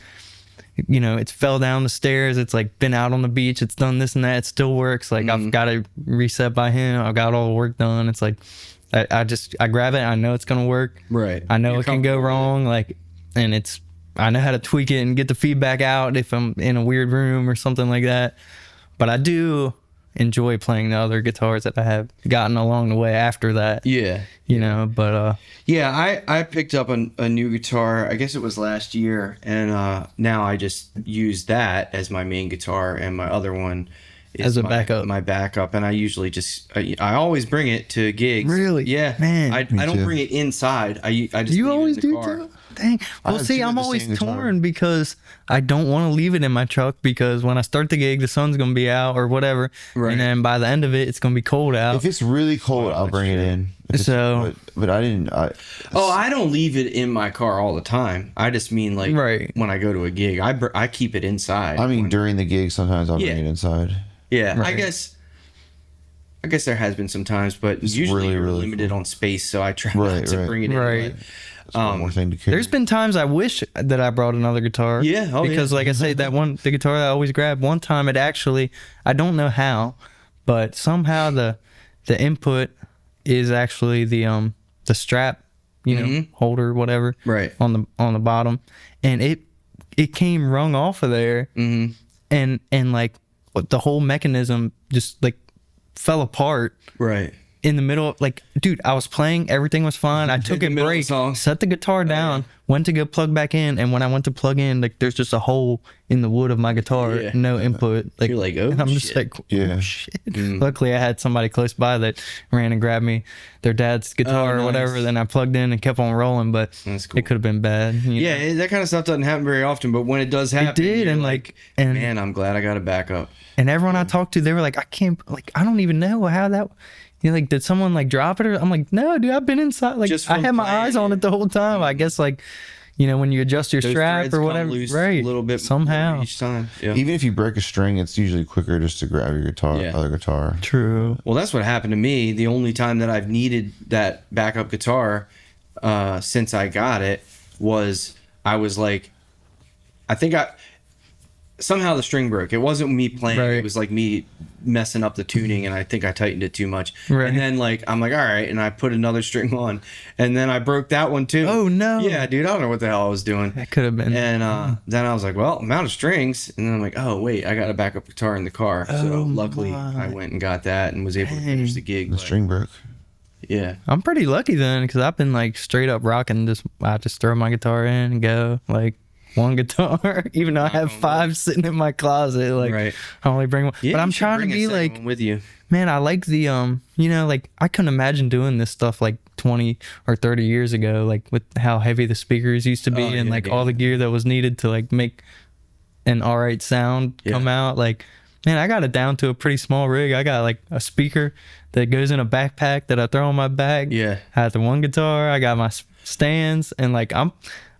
you know, it's fell down the stairs. It's like been out on the beach. It's done this and that. It still works. Like I've got it reset by him. I've got all the work done. It's like I grab it. I know it's gonna work. Right. I know You're it can go comfortable with it. wrong. Like, and I know how to tweak it and get the feedback out if I'm in a weird room or something like that. But I do enjoy playing the other guitars that I have gotten along the way after that. Yeah. You know, but Yeah, I picked up a new guitar. I guess it was last year, and now I just use that as my main guitar, and my other one is As a my, backup. My backup, and I usually just I always bring it to gigs. Really? Yeah, Man. I Me don't too. bring it inside. I just you leave always it in do the car. too? Dang. I Well, have see, two of I'm the always same guitar. torn because I don't want to leave it in my truck because when I start the gig, the sun's going to be out or whatever. Right. And then by the end of it, it's going to be cold out. if it's really cold, I'll that's bring it true. in. If it's- So- but I didn't. Oh, I don't leave it in my car all the time. I just mean like Right. when I go to a gig, I keep it inside. I mean, when- during the gig, sometimes I'll Yeah. bring it inside. yeah, Right. I guess there has been some times, but It's usually really, you're really limited on space, so I try Right, not to right. bring it in. Right. It's one more thing to carry. There's been times I wish that I brought another guitar. Yeah, oh, because yeah. like I say, the guitar that I always grab. One time, it actually, I don't know how, but somehow the input is actually the strap, you know, holder, whatever, Right. on the bottom, and it came rung off of there, and like the whole mechanism just like fell apart. Right. In the middle, like, dude, I was playing, everything was fine. I took the a middle of the break, song. set the guitar down, went to go plug back in, and when I went to plug in, like, there's just a hole in the wood of my guitar, Yeah. no input. Like, You're like, oh, and I'm just shit. like, oh, Yeah. shit. Luckily, I had somebody close by that ran and grabbed me their dad's guitar or nice. whatever. Then I plugged in and kept on rolling, but That's cool. it could have been bad. you know? Yeah, that kind of stuff doesn't happen very often, but when it does happen, did, you're and, like, and- man, I'm glad I got a backup. And everyone I talked to, they were like, I can't, like, I don't even know how that. You know, like, did someone like drop it? Or I'm like, no, dude, I've been inside. Like, Just I from had my playing eyes on it. it the whole time. I guess, like, you know, when you adjust your Those strap threads or come whatever, loose right? a little bit somehow. each time. Yeah. Even if you break a string, it's usually quicker just to grab your guitar, Yeah. other guitar. True. Well, that's what happened to me. The only time that I've needed that backup guitar since I got it was I was like, I think somehow the string broke. It wasn't me playing. Right. It was like me messing up the tuning, and I think I tightened it too much. Right. And then like I'm like, all right, and I put another string on, and then I broke that one too. Oh, no. Yeah, dude, I don't know what the hell I was doing. That could have been. And then I was like, well, I'm out of strings. And then I'm like, oh, wait, I got a backup guitar in the car. So Oh, luckily my. I went and got that and was able to finish the gig. The But string broke. Yeah. I'm pretty lucky then, because I've been like straight up rocking. I just throw my guitar in and go like one guitar, even though I have 5 sitting in my closet. Like Right. I only bring one, Yeah, but I'm you should trying to bring a be second like, one with you. man, I like the like I couldn't imagine doing this stuff like 20 or 30 years ago, like with how heavy the speakers used to be Oh, and yeah, like yeah. all the gear that was needed to like make an all right sound come out. Like, man, I got it down to a pretty small rig. I got like a speaker that goes in a backpack that I throw on my bag. Yeah. I have the one guitar. I got my stands, and like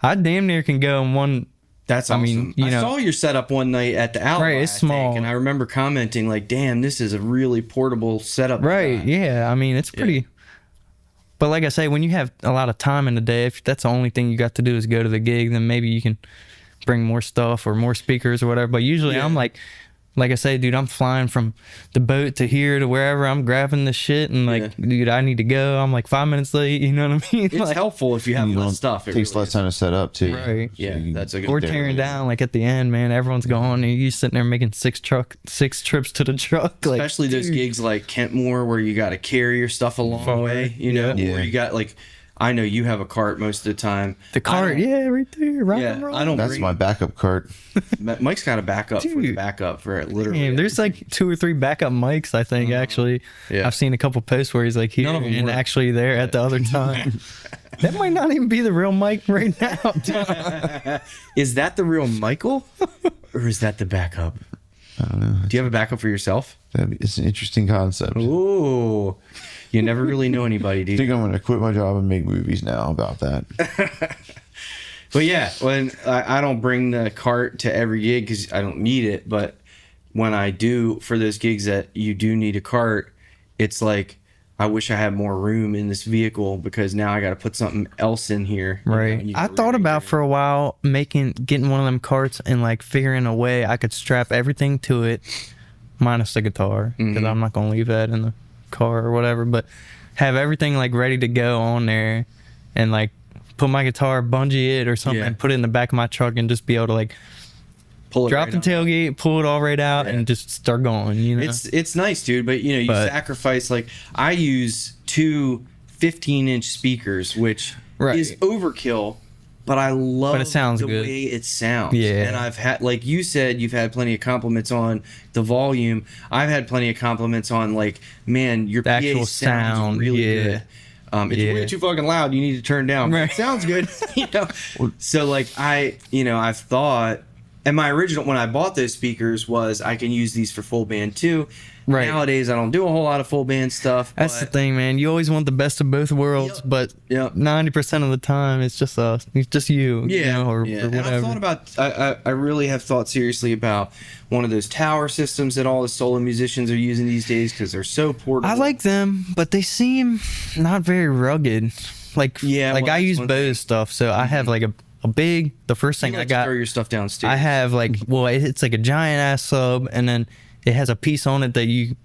I damn near can go in one. That's I awesome. mean, you I know- saw your setup one night at the Outlaw, Right, it's I think, small. and I remember commenting like, "Damn, this is a really portable setup." Right. Yeah. I mean, it's pretty. But like I say, when you have a lot of time in the day, if that's the only thing you got to do is go to the gig, then maybe you can bring more stuff or more speakers or whatever. But usually Yeah. I'm like I say, dude, I'm flying from the boat to here to wherever. I'm grabbing the shit and like, dude, I need to go. I'm like 5 minutes late. You know what I mean? It's Like, helpful if you have less stuff. It takes really less is. time to set up too. Right. Yeah, you that's a good. or there tearing early. down like at the end, man. Everyone's gone and you sitting there making 6 trips to the truck. Like, Especially those dude. gigs like Kentmore where you got to carry your stuff a long Far. way, you know, Yeah. or you got like, I know you have a cart most of the time. The cart, yeah, right there. Rock Yeah, and roll. I don't That's bring, my backup cart. Mike's got a backup for the Dude. backup for it, literally. Damn, there's like 2 or 3 backup mics, I think, actually. Yeah. I've seen a couple posts where he's like here None of them and work. actually there at the other time. That might not even be the real mic right now. Is that the real Michael or is that the backup? I don't know. Do you have a backup for yourself? It's an interesting concept. Ooh, you never really know anybody, I dude. think I'm going to quit my job and make movies now about that. But yeah, when I don't bring the cart to every gig because I don't need it, but when I do for those gigs that you do need a cart, it's like I wish I had more room in this vehicle because now I got to put something else in here. you know, Right. and you I gotta thought about rearrange for a while getting one of them carts and like figuring a way I could strap everything to it, minus the guitar, because I'm not gonna leave that in the car or whatever. But have everything like ready to go on there, and like put my guitar, bungee it or something, Yeah. and put it in the back of my truck, and just be able to like pull it drop right the on. tailgate, pull it all right out, Yeah. and just start going. You know. It's nice, dude, but you know, you But- sacrifice like I use 2 15-inch speakers, which Right. is overkill, but I love But it sounds the good. way it sounds. Yeah. And I've had, like you said, you've had plenty of compliments on the volume. I've had plenty of compliments on like, man, your The PA actual sounds sound, really yeah. good. If you're Yeah. way too fucking loud, you need to turn down. Right. It sounds good, you know. So like I've thought, and my original when I bought those speakers was I can use these for full band too. Right. Nowadays I don't do a whole lot of full band stuff. That's the but- thing, man. You always want the best of both worlds, Yep. but Yep. 90% of the time it's just us. It's just you. Yeah, You know, or yeah. whatever. And I've thought about. I really have thought seriously about one of those tower systems that all the solo musicians are using these days because they're so portable. I like them, but they seem not very rugged. Like, Yeah, like well, I that's use one Bose stuff, so I have like a big. The first You thing I like to got, throw your stuff downstairs. I have like, well, it's like a giant ass sub, and then it has a piece on it that you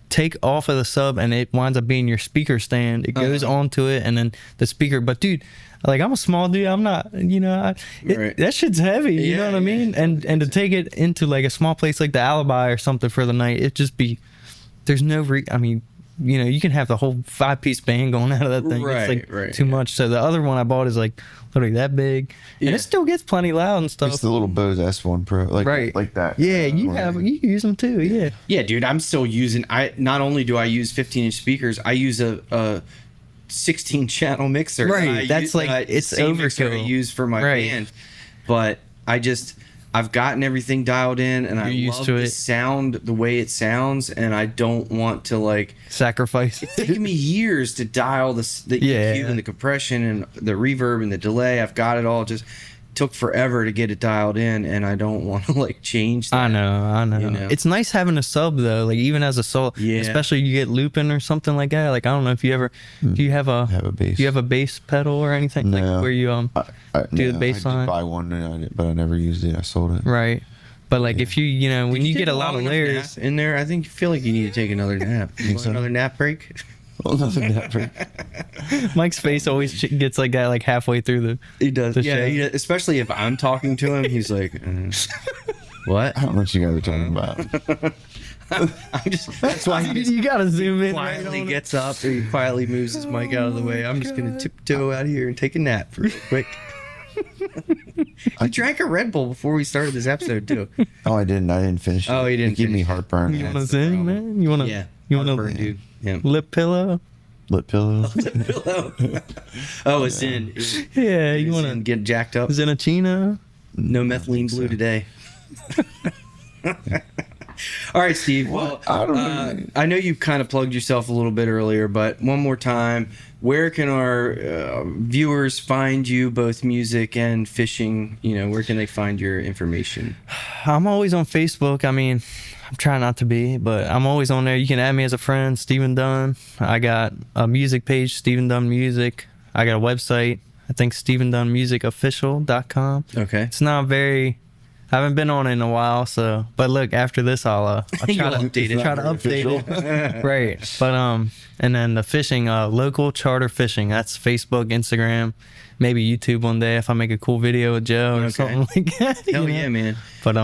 take off of the sub, and it winds up being your speaker stand. It goes onto it, and then the speaker. But dude, like I'm a small dude. I'm not, you know, Right. that shit's heavy. You Yeah, know what I yeah. mean? And to take it into like a small place like the Alibi or something for the night, it just be. There's no I mean, you know, you can have the whole 5-piece band going out of that thing. Right, It's like right, too yeah. much. So the other one I bought is like literally that big, and Yeah. it still gets plenty loud and stuff. It's the little Bose S1 Pro, like Right. like that. Yeah, you one. have you use them too. Yeah. Yeah, dude, I'm still using. I not only do I use 15-inch speakers, I use a 16-channel mixer. Right, that I that's use- like- that I- it's same mixer I overkill. use for my Right. band, but I've gotten everything dialed in, and I You're used love to the it. sound, the way it sounds, and I don't want to like. Sacrifice. It's taken me years to dial the Yeah. EQ and the compression and the reverb and the delay. I've got it all. Just took forever to get it dialed in, and I don't want to like change that. I know. You know? It's nice having a sub though, like even as a solo, Yeah. especially you get looping or something like that. Like I don't know if you ever, do you have a bass. Do you have a bass pedal or anything like No. where you do the I bass did line? buy one, but I never used it. I sold it. right? But like if you know when Did you take get a lot long of enough layers, nap in there, I think you feel like you need to take another nap. You want so? another nap break? Well, nothing happened. Mike's face always gets like that like halfway through the. He does. The Yeah, show. especially if I'm talking to him, he's like, "What?" I don't know what you guys are talking about. That's why You gotta zoom in. Right quietly on it. gets up and he quietly moves his mic out of the way. I'm just gonna tiptoe out of here and take a nap real quick. I drank a Red Bull before we started this episode too. Oh, I didn't finish it. Oh, you didn't It gave me finish it. heartburn. You want to That's the zoom, problem. man? You want to? Yeah, You want heartburn, to dude? Yeah. lip pillow? Lip pillow. Pillow. Oh, it's in. Yeah, you want to get jacked up? Zenachino? No methylene blue today. All right, Steve. Well, I don't know. I know you kind of plugged yourself a little bit earlier, but one more time, where can our viewers find you, both music and fishing? You know, where can they find your information? I'm always on Facebook. I mean, I'm trying not to be, but I'm always on there. You can add me as a friend, Stephen Dunn. I got a music page, Stephen Dunn Music. I got a website, I think StephenDunnMusicOfficial.com. Okay. It's not very. I haven't been on it in a while, so. But look, after this, I'll try to You'll update it. Try to update it. Right. But and then the fishing, local charter fishing. That's Facebook, Instagram, maybe YouTube one day if I make a cool video with Joe or Okay. something like that. Hell you know? yeah, man. But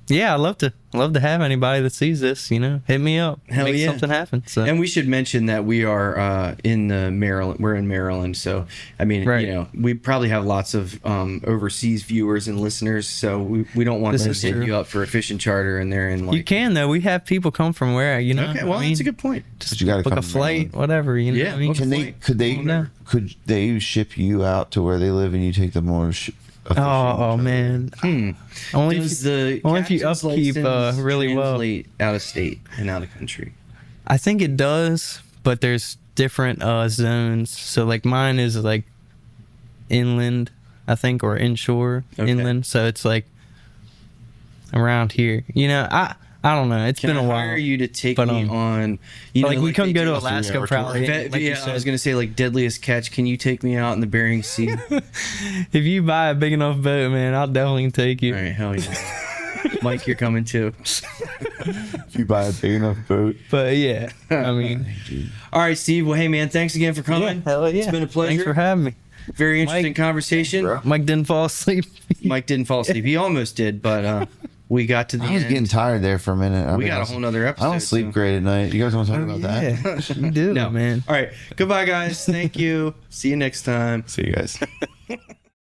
yeah, I love to have anybody that sees this. You know, hit me up. Hell make yeah. something happen. So. And we should mention that we are in the Maryland. We're in Maryland, so I mean, Right. you know, we probably have lots of overseas viewers and listeners. So we don't want This to is hit true. you up for a fishing charter, and they're in like. You can though. We have people come from where you know. Okay, well, I mean, that's a good point. But you gotta book come a to flight, Maryland. whatever. You know. Yeah, what I mean? book a Can they? flight. Could they? No. Could they ship you out to where they live and you take them on? Oh man. Only Does if the only if you captain's upkeep license really well. translate out of state and out of country? I think it does, but there's different zones. So like mine is like inland, I think, or inshore, Okay. inland. So it's like around here. You know, I don't know. It's Can been I a hire while. you to take But, me on? You Like we they couldn't go do- to Alaska hour probably. tour. Like you yeah, I was said. gonna say like deadliest catch. Can you take me out in the Bering Sea? If you buy a big enough boat, man, I'll definitely take you. All right, hell yeah. Mike, you're coming too. If you buy a big enough boat. But yeah, I mean, All right, Steve. Well, hey man, thanks again for coming. hell yeah. It's been a pleasure. Thanks for having me. Very interesting Mike. conversation. Bro. Mike didn't fall asleep. Mike didn't fall asleep. He almost did, but we got to the I was end. getting tired there for a minute. We got a whole nother episode. I don't sleep so- great at night. You guys want to talk Oh, about that? You do, No, man. All right. Goodbye, guys. Thank you. See you next time. See you guys.